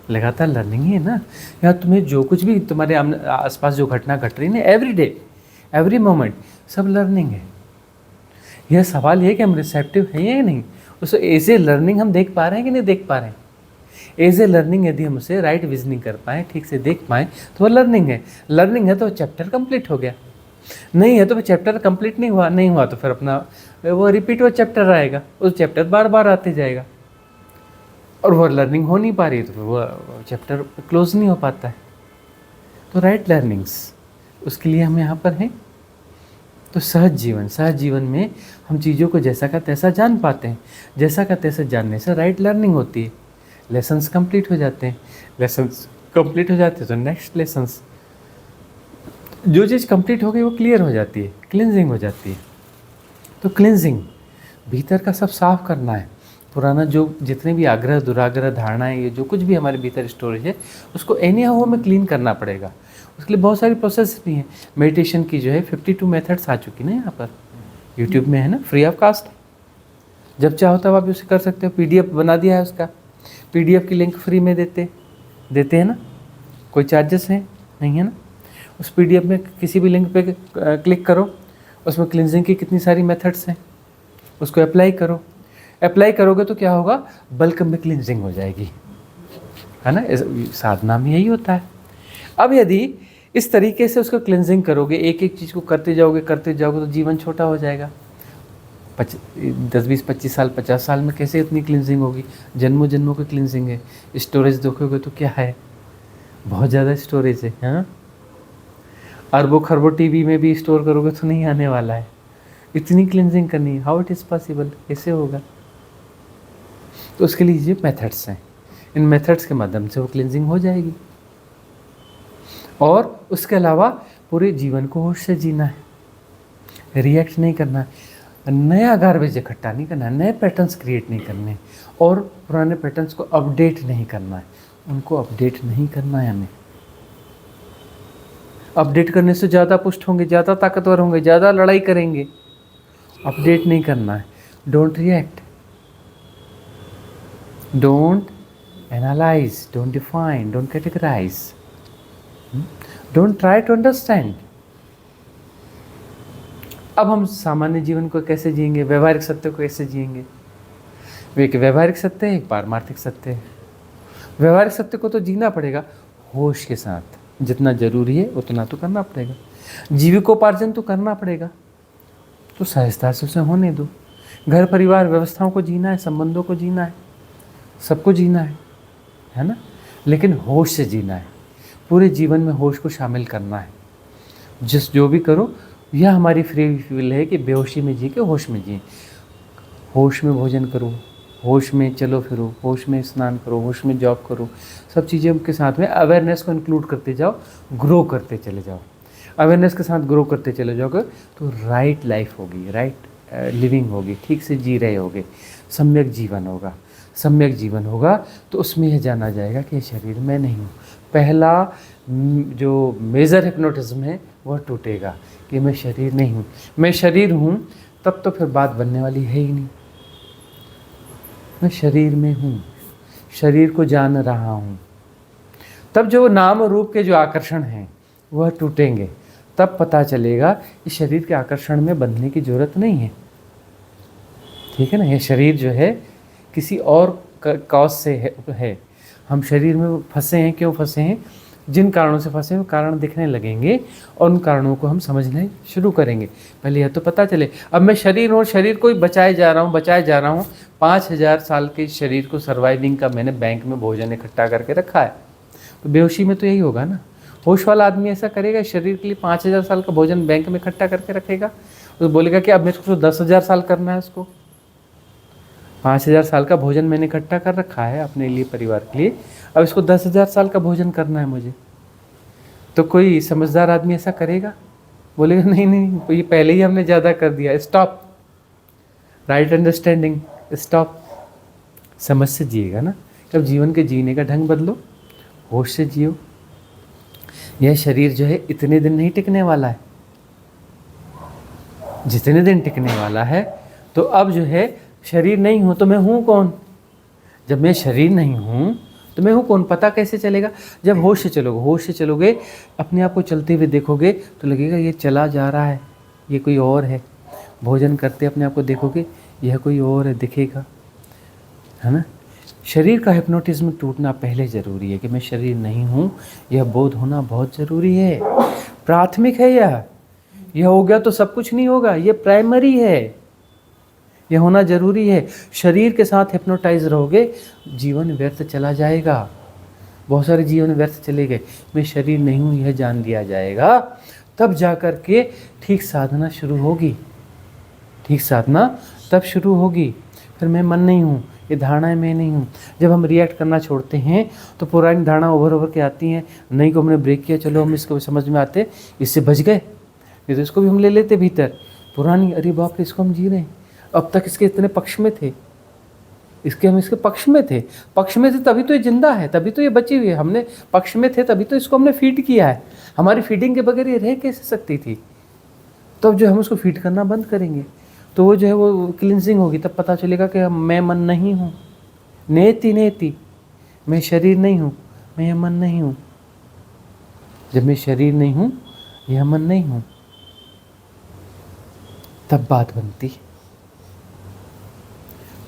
लगातार लर्निंग ही है ना। या तुम्हें जो कुछ भी तुम्हारे आसपास जो घटना घट रही है ना, एवरी डे एवरी मोमेंट सब लर्निंग है। यह सवाल ये कि हम रिसेप्टिव हैं या नहीं, उसे एज ए लर्निंग हम देख पा रहे हैं कि नहीं देख पा रहे हैं। एज ए लर्निंग यदि हम उसे राइट विजनिंग कर पाएँ, ठीक से देख पाएँ, तो वह लर्निंग है। लर्निंग है तो चैप्टर कंप्लीट हो गया, नहीं है तो वह चैप्टर कंप्लीट नहीं हुआ तो फिर अपना वो रिपीट वो चैप्टर आएगा, उस चैप्टर बार बार आते जाएगा। और वो लर्निंग हो नहीं पा रही है तो फिर वो चैप्टर क्लोज नहीं हो पाता है। तो राइट लर्निंग्स उसके लिए हम यहाँ पर हैं। तो सहज जीवन में हम चीज़ों को जैसा का तैसा जान पाते हैं। जैसा का तैसा जानने से राइट लर्निंग होती है, लेसन्स कंप्लीट हो जाते हैं। लेसन्स कंप्लीट हो जाते हैं तो नेक्स्ट लेसन्स, जो चीज़ कंप्लीट हो गई वो क्लियर हो जाती है, क्लिनजिंग हो जाती है। तो क्लिनजिंग भीतर का सब साफ करना है। पुराना जो जितने भी आग्रह दुराग्रह धारणाएं, ये जो कुछ भी हमारे भीतर स्टोरेज है, उसको एनी हाउ में क्लीन करना पड़ेगा। उसके लिए बहुत सारी प्रोसेस भी हैं। मेडिटेशन की जो है 52 मेथड्स आ चुकी ना, यहाँ पर यूट्यूब में है ना, फ्री ऑफ कास्ट। जब चाहो तब आप उसे कर सकते हो। PDF बना दिया है उसका, PDF की लिंक फ्री में देते हैं ना, कोई चार्जेस हैं नहीं है ना। उस PDF में किसी भी लिंक पे क्लिक करो, उसमें क्लिनजिंग की कितनी सारी मेथड्स हैं, उसको अप्लाई करो। अप्लाई करोगे तो क्या होगा? बल्क में क्लिनजिंग हो जाएगी, है ना। साधना में यही होता है। अब यदि इस तरीके से उसको क्लिनजिंग करोगे, एक एक चीज़ को करते जाओगे तो जीवन छोटा हो जाएगा। 10, 20, 25 साल 50 साल में कैसे इतनी क्लिनजिंग होगी? जन्मों जन्मों की क्लिनजिंग है। स्टोरेज देखोगे तो क्या है, बहुत ज़्यादा स्टोरेज है। हाँ, अरबों खरबों टीवी में भी स्टोर करोगे तो नहीं आने वाला है। इतनी क्लिनजिंग करनी है, हाउ इट इज़ पॉसिबल, कैसे होगा? तो उसके लिए ये मेथड्स हैं, इन मेथड्स के माध्यम से वो क्लिनजिंग हो जाएगी। और उसके अलावा पूरे जीवन को होश से जीना है, रिएक्ट नहीं करना है, नया गार्बेज इकट्ठा नहीं करना है, नए पैटर्न्स क्रिएट नहीं करने, और पुराने पैटर्न्स को अपडेट नहीं करना है। उनको अपडेट नहीं करना है हमें। अपडेट करने से ज़्यादा पुष्ट होंगे, ज़्यादा ताकतवर होंगे, ज़्यादा लड़ाई करेंगे। अपडेट नहीं करना है। Don't react, don't analyse, don't define, don't categorise, don't try to understand. अब हम सामान्य जीवन को कैसे जिएंगे, व्यवहारिक सत्य को कैसे जिएंगे? एक व्यवहारिक सत्य है, एक पारमार्थिक सत्य है। व्यवहारिक सत्य को तो जीना पड़ेगा होश के साथ, जितना जरूरी है उतना तो करना पड़ेगा। जीविकोपार्जन तो करना पड़ेगा, तो सहजता से उसे होने दो। घर परिवार व्यवस्थाओं को जीना है, संबंधों को जीना है, सबको जीना है ना, लेकिन होश से जीना है। पूरे जीवन में होश को शामिल करना है। जो भी करो यह हमारी फ्री विल है कि बेहोशी में जी के होश में जिए। होश में भोजन करो, होश में चलो फिरो, होश में स्नान करो, होश में जॉब करो, सब चीज़ें के साथ में अवेयरनेस को इंक्लूड करते जाओ, ग्रो करते चले जाओ। अवेयरनेस के साथ ग्रो करते चले जाओगे तो राइट लाइफ होगी, राइट लिविंग होगी, ठीक से जी रहे होगे, सम्यक जीवन होगा। सम्यक जीवन होगा तो उसमें यह जाना जाएगा कि ये शरीर मैं नहीं हूँ। पहला जो मेजर हिप्नोटिज्म है वह टूटेगा कि मैं शरीर नहीं हूँ। मैं शरीर हूँ तब तो फिर बात बनने वाली है ही नहीं। मैं शरीर में हूँ, शरीर को जान रहा हूँ। तब जो नाम रूप के जो आकर्षण हैं वह टूटेंगे, तब पता चलेगा कि शरीर के आकर्षण में बंधने की जरूरत नहीं है। ठीक है ना, यह शरीर जो है किसी और कॉज से है। हम शरीर में फंसे हैं, क्यों फंसे हैं? जिन कारणों से फंसे हैं कारण दिखने लगेंगे और उन कारणों को हम समझने शुरू करेंगे। पहले यह तो पता चले। अब मैं शरीर हूँ, शरीर को बचाए जा रहा हूँ। 5000 साल के शरीर को सर्वाइविंग का मैंने बैंक में भोजन इकट्ठा करके रखा है। तो बेहोशी में तो यही होगा ना। होश वाला आदमी ऐसा करेगा, शरीर के लिए 5000 साल का भोजन बैंक में इकट्ठा करके रखेगा। तो बोलेगा कि अब मेरे को 10,000 साल करना है उसको। 5000 साल का भोजन मैंने इकट्ठा कर रखा है अपने लिए, परिवार के लिए, अब इसको 10,000 साल का भोजन करना है मुझे। तो कोई समझदार आदमी ऐसा करेगा? बोलेगा नहीं नहीं, ये पहले ही हमने ज़्यादा कर दिया, स्टॉप। Right understanding, stop. समझ से जिएगा ना। तब जीवन के जीने का ढंग बदलो, होश से जियो। यह शरीर जो है इतने दिन नहीं टिकने वाला है। जितने दिन टिकने वाला है, तो अब जो है शरीर नहीं हूँ तो मैं हूँ कौन? जब मैं शरीर नहीं हूँ तो मैं हूँ कौन? पता कैसे चलेगा? जब होश से चलोगे। होश से चलोगे, अपने आप को चलते हुए देखोगे तो लगेगा ये चला जा रहा है, ये कोई और है। भोजन करते अपने आप को देखोगे, यह कोई और है, दिखेगा, है ना। शरीर का हिप्नोटिज्म टूटना पहले ज़रूरी है कि मैं शरीर नहीं हूँ। यह बोध होना बहुत ज़रूरी है, प्राथमिक है। यह हो गया तो सब कुछ नहीं होगा, यह प्राइमरी है, यह होना जरूरी है। शरीर के साथ हिप्नोटाइज रहोगे, जीवन व्यर्थ चला जाएगा। बहुत सारे जीवन व्यर्थ चले गए। मैं शरीर नहीं हूँ यह जान लिया जाएगा, तब जा कर के ठीक साधना शुरू होगी। ठीक साधना तब शुरू होगी। फिर मैं मन नहीं हूँ, ये धारणाएं मैं नहीं हूँ। जब हम रिएक्ट करना छोड़ते हैं तो पुरानी धारणा उभर के आती हैं। नहीं को हमने ब्रेक किया, चलो हम इसको समझ में आते, इससे बच गए, नहीं तो इसको भी हम ले लेते भीतर। पुरानी, अरे बाप रे, इसको हम जी रहे हैं, अब तक इसके इतने पक्ष में थे, हम इसके पक्ष में थे। पक्ष में थे तभी तो ये जिंदा है, तभी तो ये बची हुई है। हमने पक्ष में थे तभी तो इसको हमने फीड किया है। हमारी फीडिंग के बगैर ये रह कैसे सकती थी? तो अब जो हम उसको फीड करना बंद करेंगे तो वो जो है वो क्लिनजिंग होगी। तब पता चलेगा कि मैं मन नहीं हूँ। नेति नेति, मैं शरीर नहीं हूँ, मैं यह मन नहीं हूँ। जब मैं शरीर नहीं हूँ, यह मन नहीं हूँ, तब बात बनती।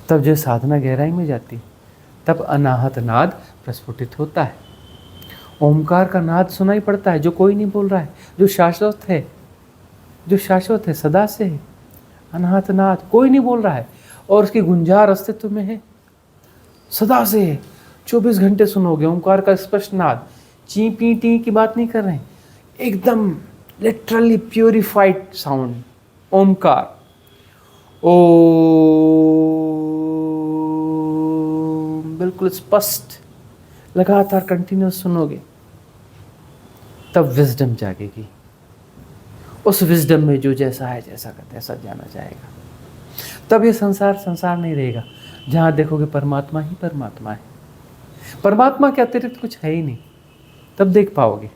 तब जो साधना गहराई में जाती, तब अनाहत नाद प्रस्फुटित होता है। ओमकार का नाद सुनाई पड़ता है, जो कोई नहीं बोल रहा है, जो शाश्वत है, जो शाश्वत है, सदा से है। अनाहत नाद कोई नहीं बोल रहा है और उसकी गुंजार अस्तित्व में है, सदा से है। 24 घंटे सुनोगे ओमकार का स्पष्ट नाद। ची पी टी की बात नहीं कर रहे हैं, एकदम लिटरली प्योरिफाइड साउंड ओमकार। ओ बिल्कुल स्पष्ट, लगातार कंटिन्यूस सुनोगे, तब विजडम जागेगी। उस विजडम में जो जैसा है, जैसा का तैसा जाना जाएगा। तब ये संसार संसार नहीं रहेगा। जहाँ देखोगे परमात्मा ही परमात्मा है, परमात्मा के अतिरिक्त कुछ है ही नहीं। तब देख पाओगे।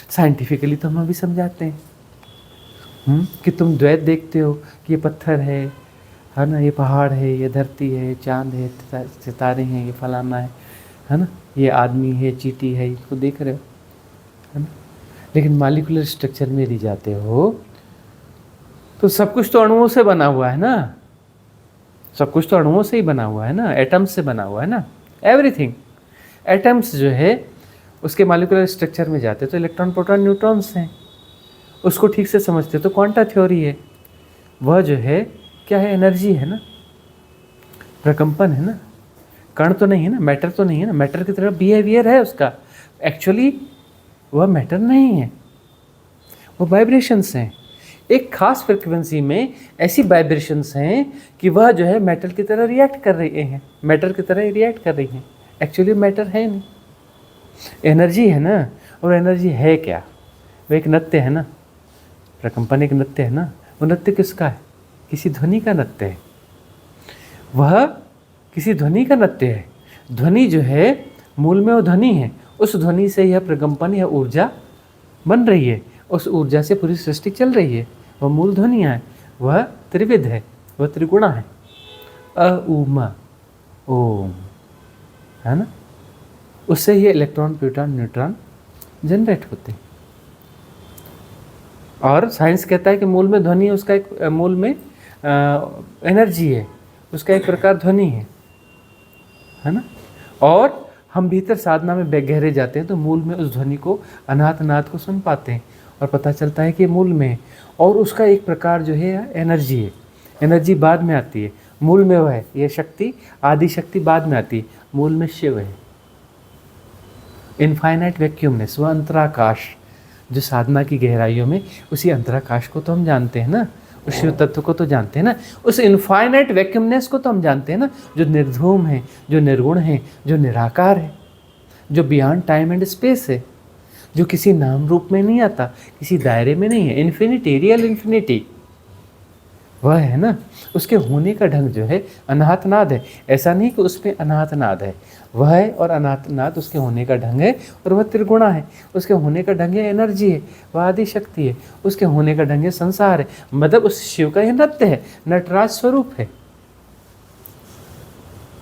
साइंटिफिकली तो हम अभी समझाते हैं कि तुम द्वैत देखते हो कि ये पत्थर है ना, ये पहाड़ है, ये धरती है, चांद है, सितारे हैं, ये फलाना है ना, ये आदमी है, चींटी है, इसको देख रहे हो, है ना। लेकिन मॉलिक्यूलर स्ट्रक्चर में यदि जाते हो तो सब कुछ तो अणुओं से बना हुआ है ना, सब कुछ तो अणुओं से ही बना हुआ है ना, एटम्स से बना हुआ है ना, एवरीथिंग। एटम्स जो है उसके मॉलिक्यूलर स्ट्रक्चर में जाते तो इलेक्ट्रॉन, प्रोटॉन, न्यूट्रॉन्स हैं। उसको ठीक से समझते तो क्वांटा थ्योरी है। वह जो है क्या है? एनर्जी है ना, प्रकंपन है ना, कण तो नहीं है ना, मैटर तो नहीं है ना। मैटर की तरफ बिहेवियर है उसका, एक्चुअली वह मैटर नहीं है, वो वाइब्रेशंस हैं। एक खास फ्रिक्वेंसी में ऐसी वाइब्रेशंस हैं कि वह जो है मेटल की तरह रिएक्ट कर रही हैं, मैटर की तरह रिएक्ट कर रही हैं। एक्चुअली मैटर है नहीं, एनर्जी है ना। और एनर्जी है क्या? वो एक नृत्य है ना, प्रकंपन एक नृत्य है ना। वो नृत्य किसका है? किसी ध्वनि का नृत्य है। वह किसी ध्वनि का नृत्य है। ध्वनि जो है मूल में वो ध्वनि है, उस ध्वनि से यह प्रकंपन या ऊर्जा बन रही है, उस ऊर्जा से पूरी सृष्टि चल रही है। वह मूल ध्वनियाँ है, वह त्रिविध है, वह त्रिगुणा है। अ उ म ओम, है ना। उससे ये इलेक्ट्रॉन, प्रोटॉन, न्यूट्रॉन जनरेट होते हैं। और साइंस कहता है कि मूल में ध्वनि, उसका एक मूल में एनर्जी है, उसका एक प्रकार ध्वनि है ना। और हम भीतर साधना में गहरे जाते हैं तो मूल में उस ध्वनि को, अनाथ नाद को सुन पाते हैं और पता चलता है कि मूल में है। और उसका एक प्रकार जो है एनर्जी है। एनर्जी बाद में आती है, मूल में वह है। यह शक्ति, आदि शक्ति बाद में आती है, मूल में शिव है। इनफाइनाइट वैक्यूमनेस, वह अंतराकाश जो साधना की गहराइयों में, उसी अंतराकाश को तो हम जानते हैं ना, उस शिव तत्व को तो जानते हैं ना, उस इनफाइनाइट वैक्यूमनेस को तो हम जानते हैं ना, जो निर्धूम है, जो निर्गुण है, जो निराकार है, जो बियॉन्ड टाइम एंड स्पेस है, जो किसी नाम रूप में नहीं आता, किसी दायरे में नहीं है, इन्फिनिटी, रियल इन्फिनिटी वह है ना। उसके होने का ढंग जो है अनाहत नाद है। ऐसा नहीं कि उसमें अनाहत नाद है, वह है और अनाहत नाद उसके होने का ढंग है। और वह त्रिगुणा है, उसके होने का ढंग है एनर्जी है, वह आदि शक्ति है, उसके होने का ढंग है संसार है। मतलब उस शिव का यह नृत्य है, नटराज स्वरूप है,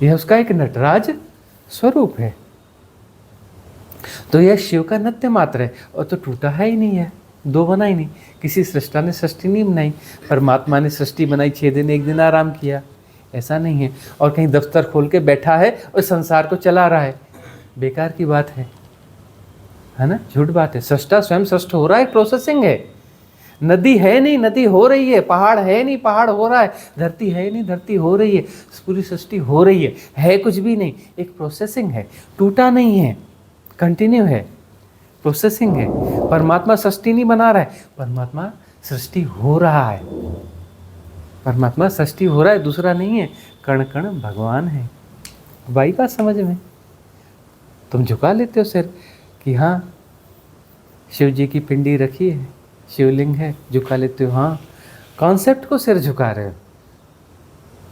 यह उसका एक नटराज स्वरूप है। तो यह शिव का नृत्य मात्र है, और तो टूटा है ही नहीं है, दो बना ही नहीं। किसी सृष्टा ने सृष्टि नहीं बनाई, परमात्मा ने सृष्टि बनाई, 6 दिन 1 दिन आराम किया, ऐसा नहीं है। और कहीं दफ्तर खोल के बैठा है और संसार को चला रहा है, बेकार की बात है ना, झूठ बात है। सृष्टा स्वयं सृष्ट हो रहा है, प्रोसेसिंग है। नदी है नहीं, नदी हो रही है। पहाड़ है नहीं, पहाड़ हो रहा है। धरती है नहीं, धरती हो रही है। पूरी सृष्टि हो रही है कुछ भी नहीं, एक प्रोसेसिंग है, टूटा नहीं है, कंटिन्यू है, प्रोसेसिंग है। परमात्मा सृष्टि नहीं बना रहा है, परमात्मा सृष्टि हो रहा है, परमात्मा सृष्टि हो रहा है, दूसरा नहीं है। कण कण भगवान है। भाई बात समझ में? तुम झुका लेते हो सिर कि हाँ शिव जी की पिंडी रखी है, शिवलिंग है, झुका लेते हो। हाँ, कॉन्सेप्ट को सिर झुका रहे हो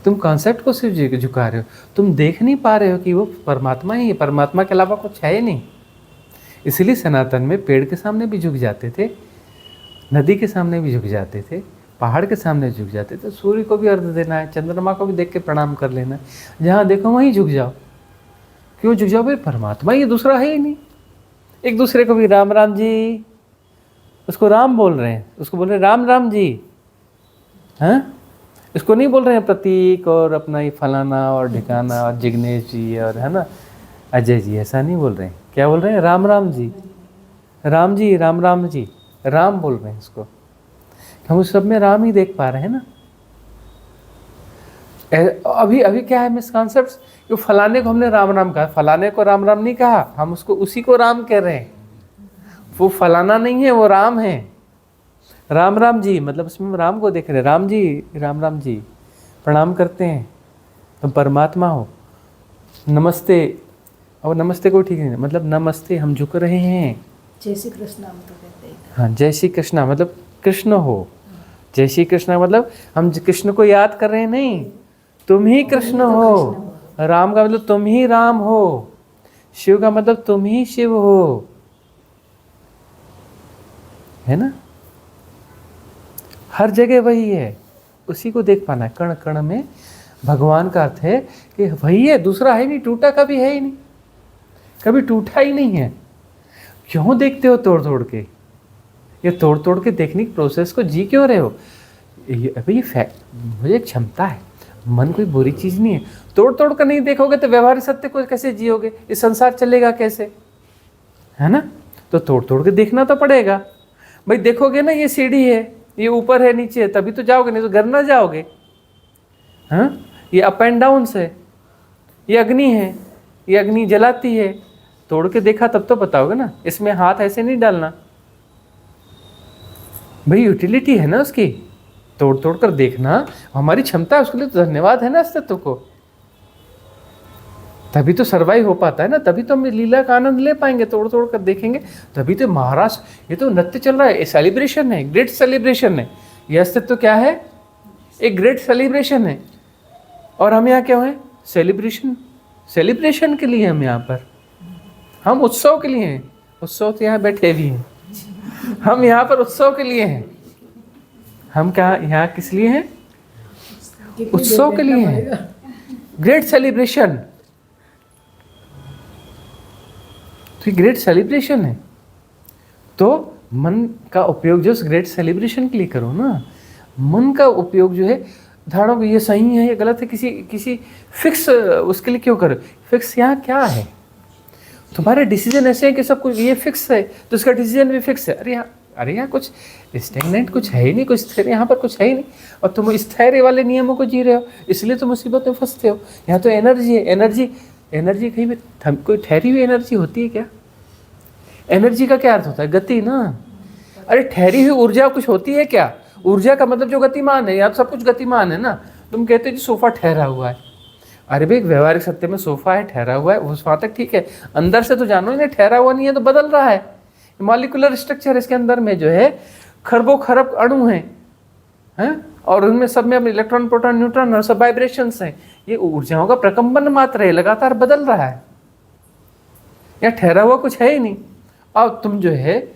तुम, कॉन्सेप्ट को सिर झुका रहे हो। तुम देख नहीं पा रहे हो कि वो परमात्मा ही है, परमात्मा के अलावा कुछ है ही नहीं। इसलिए सनातन में पेड़ के सामने भी झुक जाते थे, नदी के सामने भी झुक जाते थे, पहाड़ के सामने झुक जाते थे। सूर्य को भी अर्घ देना है, चंद्रमा को भी देख के प्रणाम कर लेना है, जहाँ देखो वहीं झुक जाओ। क्यों झुक जाओ भाई? परमात्मा ये दूसरा है ही नहीं। एक दूसरे को भी राम राम जी, उसको राम बोल रहे हैं, उसको बोल रहे हैं राम राम जी, हाँ। इसको नहीं बोल रहे हैं प्रतीक और अपना ये फलाना और ढिकाना और जिग्नेश जी और है ना अजय जी, ऐसा नहीं बोल रहे हैं। क्या बोल रहे हैं? राम राम जी, राम जी, राम राम जी, राम बोल रहे हैं इसको। हम उस सब में राम ही देख पा रहे हैं ना। अभी अभी क्या है मिसकॉन्सेप्ट, कि फलाने को हमने राम राम कहा, फलाने को राम राम नहीं कहा, हम उसको उसी को राम कह रहे हैं। वो फलाना नहीं है, वो राम है। राम राम जी मतलब उसमें हम राम को देख रहे हैं। राम जी, राम राम जी, प्रणाम करते हैं, तुम परमात्मा हो, नमस्ते। और नमस्ते को ठीक है, मतलब नमस्ते, हम झुक रहे हैं। जय श्री कृष्ण हम तो कहते हैं। हाँ, जय श्री कृष्णा मतलब कृष्ण हो। जय श्री कृष्णा मतलब हम कृष्ण को याद कर रहे हैं, नहीं, तुम ही कृष्ण हो। राम का मतलब तुम ही राम हो। शिव का मतलब तुम ही शिव हो, है ना। हर जगह वही है, उसी को देख पाना है। कण कण में भगवान का अर्थ है कि वही है, दूसरा है नहीं, टूटा कभी है ही नहीं, कभी टूटा ही नहीं है। क्यों देखते हो तोड़ तोड़ के? ये तोड़ तोड़ के देखने की प्रोसेस को जी क्यों रहे हो? ये फैक्ट, मुझे एक क्षमता है, मन कोई बुरी चीज़ नहीं है। तोड़ तोड़ कर नहीं देखोगे तो व्यवहारिक सत्य को कैसे जियोगे? इस संसार चलेगा कैसे, है ना। तो तोड़ तोड़ के देखना तो पड़ेगा भाई। देखोगे ना, ये सीढ़ी है, ये ऊपर है, नीचे है, तभी तो जाओगे, नहीं तो घर ना जाओगे। हाँ, ये अप एंड डाउन है, ये अग्नि है, ये अग्नि जलाती है। तोड़ के देखा तब तो बताओगे ना। इसमें हाथ ऐसे नहीं डालना, भाई यूटिलिटी है ना उसकी, तोड़ तोड़ कर देखना हमारी क्षमता है, उसके लिए तो धन्यवाद है ना अस्तित्व को। तभी तो सर्वाइव हो पाता है ना, तभी तो हम लीला का आनंद ले पाएंगे, तोड़ तोड़ कर देखेंगे। तभी तो महाराज, ये तो नृत्य चल रहा है, ये सेलिब्रेशन है, ग्रेट सेलिब्रेशन है। ये अस्तित्व क्या है? एक ग्रेट सेलिब्रेशन है। और हम यहाँ क्यों हैं? सेलिब्रेशन, सेलिब्रेशन के लिए हम यहाँ पर, हम उत्सव के लिए हैं। उत्सव तो यहाँ बैठे भी हैं, हम यहाँ पर उत्सव के लिए हैं। हम क्या यहाँ किस लिए हैं? उत्सव के लिए हैं, ग्रेट सेलिब्रेशन। तो ग्रेट सेलिब्रेशन है, तो मन का उपयोग जो उस ग्रेट सेलिब्रेशन के लिए करो ना। मन का उपयोग जो है, धारणा को ये सही है ये गलत है, किसी फिक्स उसके लिए क्यों करो? फिक्स यहाँ क्या है? तुम्हारे डिसीजन ऐसे हैं कि सब कुछ ये फिक्स है, तो उसका डिसीजन भी फिक्स है। अरे यहाँ कुछ स्टेगनेंट कुछ है ही नहीं, कुछ स्थिर यहाँ पर कुछ है ही नहीं। और तुम स्थैर्य वाले नियमों को जी रहे हो, इसलिए तो मुसीबत में फंसते हो। यहाँ तो एनर्जी है, एनर्जी कहीं भी कोई ठहरी हुई एनर्जी होती है क्या? एनर्जी का क्या अर्थ होता है? गति ना। अरे ठहरी हुई ऊर्जा कुछ होती है क्या? ऊर्जा का मतलब जो गतिमान है, या तो सब कुछ गतिमान है ना। तुम कहते हो जी सोफा ठहरा हुआ है, अरे भाई व्यवहारिक सत्य में सोफा है, ठहरा हुआ है, उस वहाँ तक ठीक है। अंदर से तो जानो नहीं, ठहरा हुआ नहीं है तो बदल रहा है। मॉलिक्यूलर स्ट्रक्चर इसके अंदर में जो है खरबों खरब अणु हैं, और उनमें सब में इलेक्ट्रॉन प्रोटॉन न्यूट्रॉन और सब वाइब्रेशंस हैं। ये ऊर्जाओं का प्रकम्पन मात्र है, लगातार बदल रहा है। या ठहरा हुआ कुछ है ही नहीं। और तुम जो है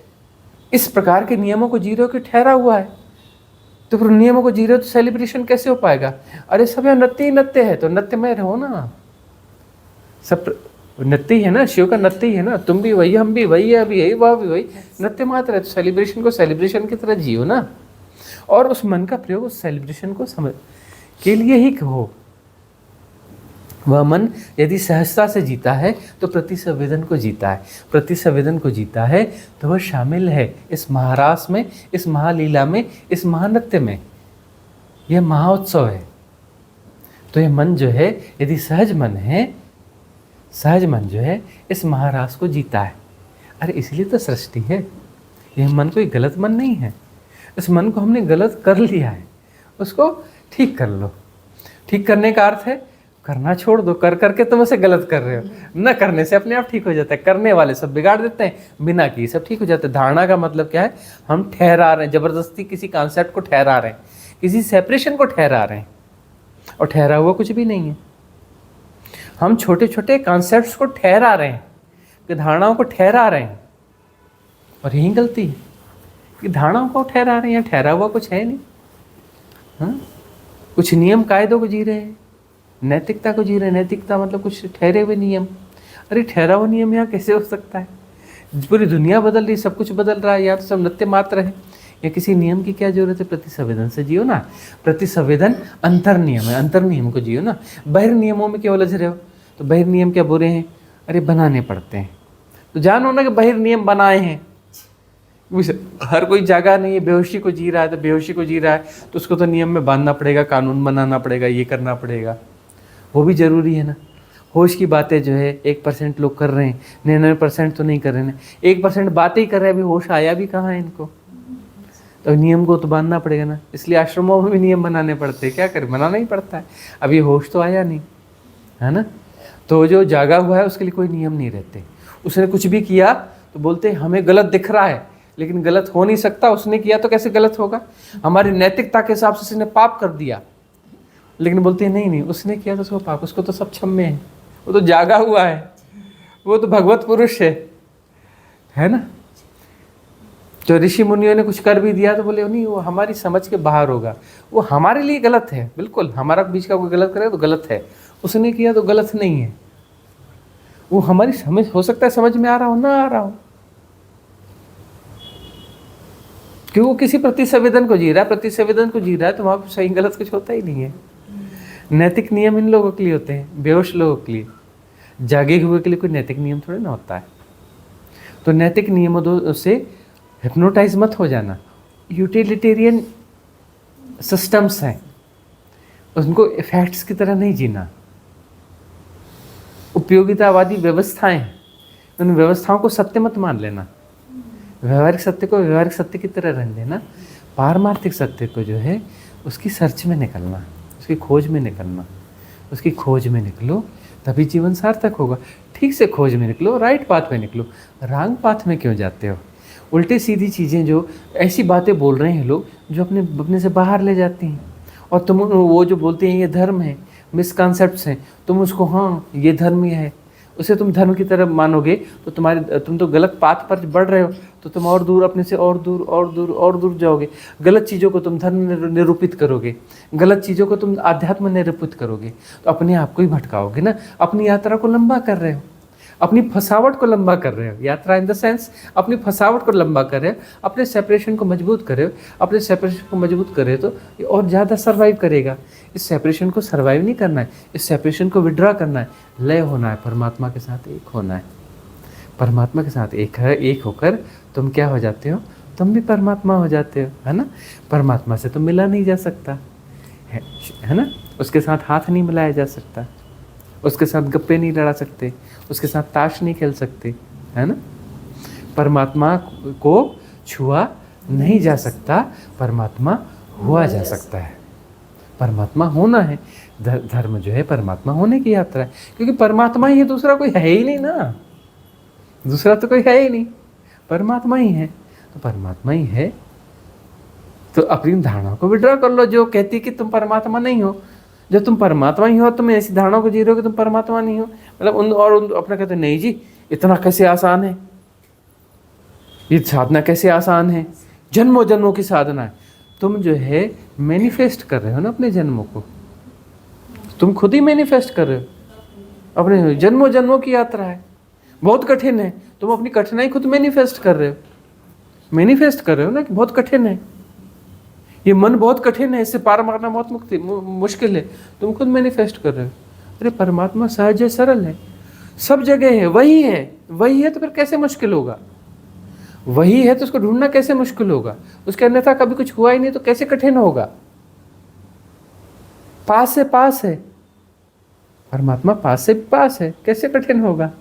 इस प्रकार के नियमों को जी रहे हो कि ठहरा हुआ है, तो फिर नियमों को जी रहे हो तो सेलिब्रेशन कैसे हो पाएगा? अरे सब यहाँ नृत्य ही नृत्य है, तो नृत्य में रहो ना। सब नृत्य ही है ना, शिव का नृत्य ही है ना। तुम भी वही, हम भी वही है, अभी यही वह भी वही, नृत्य मात्र है। तो सेलिब्रेशन को सेलिब्रेशन की तरह जियो ना। और उस मन का प्रयोग उस सेलिब्रेशन को समझ के लिए ही हो। वह मन यदि सहजता से जीता है तो प्रतिसंवेदन को जीता है, प्रतिसंवेदन को जीता है तो वह शामिल है इस महारास में, इस महालीला में, इस महानृत्य में। यह महाउत्सव है। तो यह मन जो है, यदि सहज मन है, सहज मन जो है इस महारास को जीता है। अरे इसलिए तो सृष्टि है। यह मन कोई गलत मन नहीं है। इस मन को हमने गलत कर लिया है, उसको ठीक कर लो। ठीक करने का अर्थ है करना छोड़ दो। कर करके तुम उसे गलत कर रहे हो, न करने से अपने आप ठीक हो जाता है। करने वाले सब बिगाड़ देते हैं, बिना किए सब ठीक हो जाता है। धारणा का मतलब क्या है? हम ठहरा रहे हैं, जबरदस्ती किसी कॉन्सेप्ट को ठहरा रहे हैं, किसी सेपरेशन को ठहरा रहे हैं, और ठहरा हुआ कुछ भी नहीं है। हम छोटे छोटे कॉन्सेप्ट्स को ठहरा रहे हैं, कि धारणाओं को ठहरा रहे हैं, और यही गलती है कि धारणाओं को ठहरा रहे हैं, ठहरा हुआ कुछ है नहीं। हाँ, कुछ नियम कायदों को जी रहे हैं, नैतिकता को जी रहे हैं। नैतिकता मतलब कुछ ठहरे हुए नियम। अरे ठहरा हुआ नियम यहाँ कैसे हो सकता है? पूरी दुनिया बदल रही, सब कुछ बदल रहा है, या तो सब नृत्य मात्र है, या किसी नियम की क्या जरूरत है? प्रतिसंवेदन से जियो ना। प्रतिसंवेदन अंतर नियम है, अंतर नियम को जियो ना। बहिर् नियमों में क्यों उलझ रहे हो? तो बहिर् नियम क्या बुरे हैं? अरे बनाने पड़ते हैं, तो जानो ना कि बहिर् नियम बनाए हैं। हर कोई जगह नहीं है, बेहोशी को जी रहा है, तो बेहोशी को जी रहा है तो उसको तो नियम में बांधना पड़ेगा, कानून बनाना पड़ेगा, ये करना पड़ेगा। वो भी जरूरी है ना। होश की बातें जो है 1% लोग कर रहे हैं, 99% तो नहीं कर रहे हैं। 1% बातें ही कर रहे हैं, अभी होश आया भी कहाँ है इनको? तो नियम को तो बांधना पड़ेगा ना। इसलिए आश्रमों में भी नियम बनाने पड़ते हैं। क्या करें, बनाना ही पड़ता है। अभी होश तो आया नहीं है ना, तो जो जागा हुआ है उसके लिए कोई नियम नहीं रहते। उसने कुछ भी किया तो बोलते हैं हमें गलत दिख रहा है, लेकिन गलत हो नहीं सकता। उसने किया तो कैसे गलत होगा? हमारी नैतिकता के हिसाब से उसने पाप कर दिया, लेकिन बोलते हैं नहीं उसने किया तो उसको पाप, उसको तो सब क्षम्य है, वो तो जागा हुआ है, वो तो भगवत पुरुष है ना। जो ऋषि मुनियों ने कुछ कर भी दिया तो बोले नहीं, वो हमारी समझ के बाहर होगा, वो हमारे लिए गलत है। बिल्कुल, हमारा बीच का कोई गलत करे तो गलत है, उसने किया तो गलत नहीं है। वो हमारी समझ, हो सकता है समझ में आ रहा हो ना आ रहा हो, कि वो किसी प्रतिसंवेदन को जी रहा है, प्रतिसंवेदन को जी रहा है, तो वहाँ पर सही गलत कुछ होता ही नहीं है। नैतिक नियम इन लोगों के लिए होते हैं, बेहोश लोगों के लिए। जागे हुए के लिए कोई नैतिक नियम थोड़ी ना होता है। तो नैतिक नियमों से हिप्नोटाइज मत हो जाना। यूटिलिटेरियन सिस्टम्स हैं, उनको इफेक्ट्स की तरह नहीं जीना। उपयोगितावादी व्यवस्थाएं, उन व्यवस्थाओं को सत्य मत मान लेना। व्यवहारिक सत्य को व्यवहारिक सत्य की तरह रहने देना। पारमार्थिक सत्य को जो है उसकी सर्च में निकलना, उसकी खोज में निकलना, उसकी खोज में निकलो, तभी जीवन सार्थक होगा। ठीक से खोज में निकलो, राइट पाथ में निकलो। रॉन्ग पाथ में क्यों जाते हो? उल्टे सीधी चीज़ें, जो ऐसी बातें बोल रहे हैं लोग जो अपने से बाहर ले जाती हैं, और तुम वो जो बोलते हैं ये धर्म है, मिसकॉन्सेप्ट्स हैं, तुम उसको हाँ ये धर्म ही है, उसे तुम धर्म की तरफ मानोगे तो तुम तो गलत पाथ पर बढ़ रहे हो, तो तुम और दूर, अपने से और दूर और दूर और दूर जाओगे। गलत चीज़ों को तुम धर्म निरूपित करोगे, गलत चीज़ों को तुम आध्यात्म निरूपित करोगे, तो अपने आप को ही भटकाओगे ना। अपनी यात्रा को लंबा कर रहे हो, अपनी फसावट को लंबा कर रहे हो। यात्रा इन द सेंस अपनी फसावट को लंबा कर रहे हो, अपने सेपरेशन को मजबूत कर रहे हो। अपने सेपरेशन को मजबूत कर रहे हो तो ये और ज़्यादा सर्वाइव करेगा। इस सेपरेशन को सर्वाइव नहीं करना है, इस सेपरेशन को विड्रॉ करना है, लय होना है, परमात्मा के साथ एक होना है। परमात्मा के साथ एक होकर तुम क्या हो जाते हो? तुम भी परमात्मा हो जाते हो, है ना। परमात्मा से तो मिला नहीं जा सकता है ना, उसके साथ हाथ नहीं मिलाया जा सकता, उसके साथ गप्पे नहीं लड़ा सकते, उसके साथ ताश नहीं खेल सकते, है ना। परमात्मा को छुआ नहीं जा सकता, परमात्मा हुआ जा सकता है। परमात्मा होना है, धर्म जो है परमात्मा होने की यात्रा है, क्योंकि परमात्मा ही है, दूसरा कोई है ही नहीं ना, दूसरा तो कोई है ही नहीं, परमात्मा ही है। तो परमात्मा ही है तो अपनी धारणा को विड्रॉ कर लो जो कहती कि तुम परमात्मा नहीं हो। जब तुम परमात्मा ही हो, तुम ऐसी धारणा को जी रहे हो कि तुम परमात्मा नहीं हो, मतलब अपना कहते नहीं जी इतना कैसे आसान है, ये साधना कैसे आसान है, जन्मों जन्मों की साधना है। तुम जो है मैनिफेस्ट कर रहे हो ना अपने जन्मों को, तुम खुद ही मैनिफेस्ट कर रहे हो, अपने जन्मों जन्मों की यात्रा है, बहुत कठिन है। तुम अपनी कठिनाई खुद मैनिफेस्ट कर रहे हो, मैनिफेस्ट कर रहे हो ना कि बहुत कठिन है, ये मन बहुत कठिन है, इससे पार मारना बहुत मुश्किल है, तुम खुद मैनिफेस्ट कर रहे हो। अरे परमात्मा सहज है, सरल है, सब जगह है, वही है, वही है तो फिर कैसे मुश्किल होगा? वही है तो उसको ढूंढना कैसे मुश्किल होगा? उसके अन्यथा कभी कुछ हुआ ही नहीं तो कैसे कठिन होगा? पास से पास है परमात्मा, पास से पास है, कैसे कठिन होगा?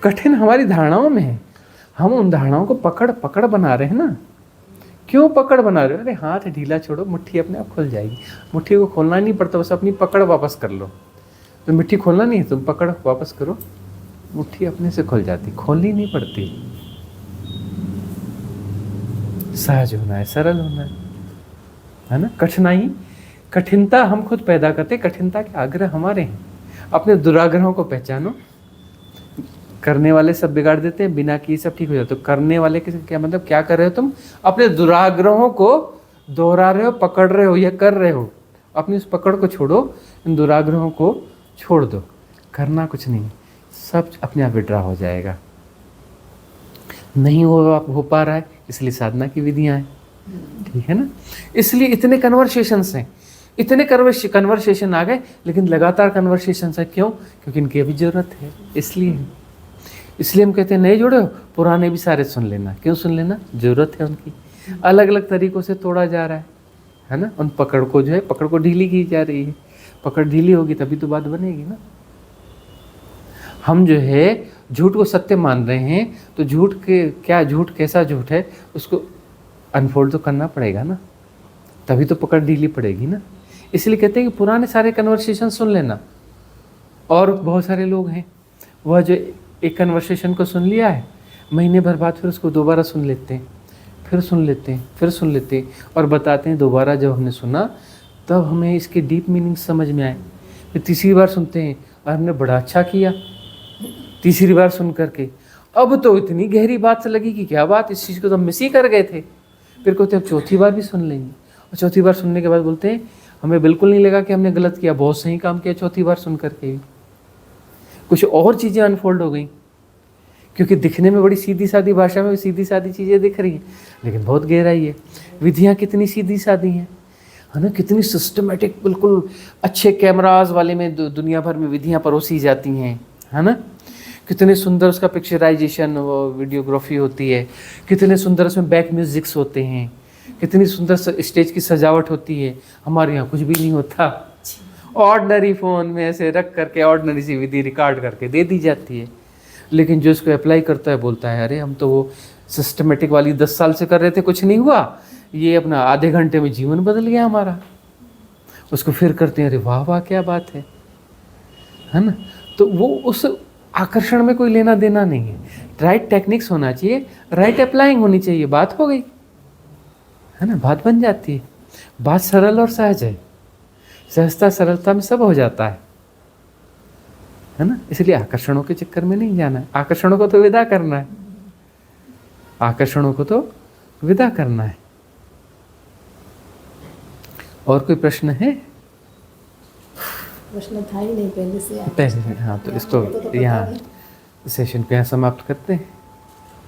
कठिन हमारी धारणाओं में है, हम उन धारणाओं को पकड़ बना रहे हैं ना। क्यों पकड़ बना रहे हो? अरे हाथ ढीला छोड़ो, मुट्ठी अपने आप खुल जाएगी। मुट्ठी को खोलना नहीं पड़ता, बस अपनी पकड़ वापस कर लो। तो मुट्ठी खोलना नहीं है, तुम पकड़ वापस करो, मुट्ठी अपने से खुल जाती, खोलनी नहीं पड़ती। सहज होना है, सरल होना है ना। कठिनता हम खुद पैदा करते, कठिनता के आग्रह हमारे हैं। अपने दुराग्रहों को पहचानो। करने वाले सब बिगाड़ देते हैं, बिना किए सब ठीक हो जाता है। तो करने वाले के क्या मतलब, क्या कर रहे हो तुम? अपने दुराग्रहों को दोहरा रहे हो, पकड़ रहे हो, या कर रहे हो। अपनी उस पकड़ को छोड़ो, इन दुराग्रहों को छोड़ दो, करना कुछ नहीं, सब अपने आप विड्रॉ हो जाएगा। नहीं हो पा रहा है, इसलिए साधना की विधियां हैं, ठीक है ना। इसलिए इतने कन्वर्सेशंस हैं, इतने कन्वर्सेशन आ गए, लेकिन लगातार कन्वर्सेशन है। क्यों? क्योंकि इनकी अभी जरूरत है, इसलिए हम कहते हैं नहीं जुड़े हो, पुराने भी सारे सुन लेना। क्यों सुन लेना? जरूरत है उनकी। अलग अलग तरीकों से तोड़ा जा रहा है ना। उन पकड़ को जो है, पकड़ को ढीली की जा रही है। पकड़ ढीली होगी तभी तो बात बनेगी ना। हम जो है झूठ को सत्य मान रहे हैं, तो झूठ कैसा झूठ है उसको अनफोल्ड तो करना पड़ेगा ना, तभी तो पकड़ ढीली पड़ेगी ना। इसलिए कहते हैं कि पुराने सारे कन्वर्सेशन सुन लेना। और बहुत सारे लोग हैं वह जो एक कन्वर्सेशन को सुन लिया है, महीने भर बाद फिर उसको दोबारा सुन लेते हैं, फिर सुन लेते हैं और बताते हैं दोबारा जब हमने सुना तब हमें इसके डीप मीनिंग समझ में आए। फिर तीसरी बार सुनते हैं और हमने बड़ा अच्छा किया तीसरी बार सुन करके, अब तो इतनी गहरी बात से लगी कि क्या बात, इस चीज़ को तो हम मिस ही कर गए थे। फिर कहते हैं अब चौथी बार भी सुन लेंगे, और चौथी बार सुनने के बाद बोलते हैं हमें बिल्कुल नहीं लगा कि हमने गलत किया, बहुत सही काम किया। चौथी बार सुन करके भी कुछ और चीज़ें अनफोल्ड हो गई, क्योंकि दिखने में बड़ी सीधी सादी भाषा में सीधी सादी चीज़ें दिख रही हैं, लेकिन बहुत गहराई है। विधियाँ कितनी सीधी सादी हैं, है ना, कितनी सिस्टमेटिक, बिल्कुल अच्छे कैमराज वाले में दुनिया भर में विधियाँ परोसी जाती हैं, है ना। कितने सुंदर उसका पिक्चराइजेशन, वीडियोग्राफी होती है, कितने सुंदर उसमें बैक म्यूजिक्स होते हैं, कितनी सुंदर स्टेज की सजावट होती है। हमारे यहाँ कुछ भी नहीं होता, ऑर्डनरी फ़ोन में ऐसे रख करके ऑर्डनरी सी विधि रिकॉर्ड करके दे दी जाती है। लेकिन जो इसको अप्लाई करता है बोलता है अरे हम तो वो सिस्टमेटिक वाली 10 साल से कर रहे थे, कुछ नहीं हुआ, ये अपना आधे घंटे में जीवन बदल गया हमारा, उसको फिर करते हैं, अरे वाह वाह क्या बात है ना। तो वो उस आकर्षण में कोई लेना देना नहीं है, राइट टेक्निक्स होना चाहिए, राइट अप्लाइंग होनी चाहिए, बात हो गई है ना, बात बन जाती है। बात सरल और सहज है, सहजता सरलता में सब हो जाता है ना। इसलिए आकर्षणों के चक्कर में नहीं जाना है, आकर्षणों को तो विदा करना है, आकर्षणों को तो विदा करना है। और कोई प्रश्न है? प्रश्न था ही नहीं पहले से। पहले हाँ, तो इसको यहाँ सेशन को यहाँ समाप्त करते हैं।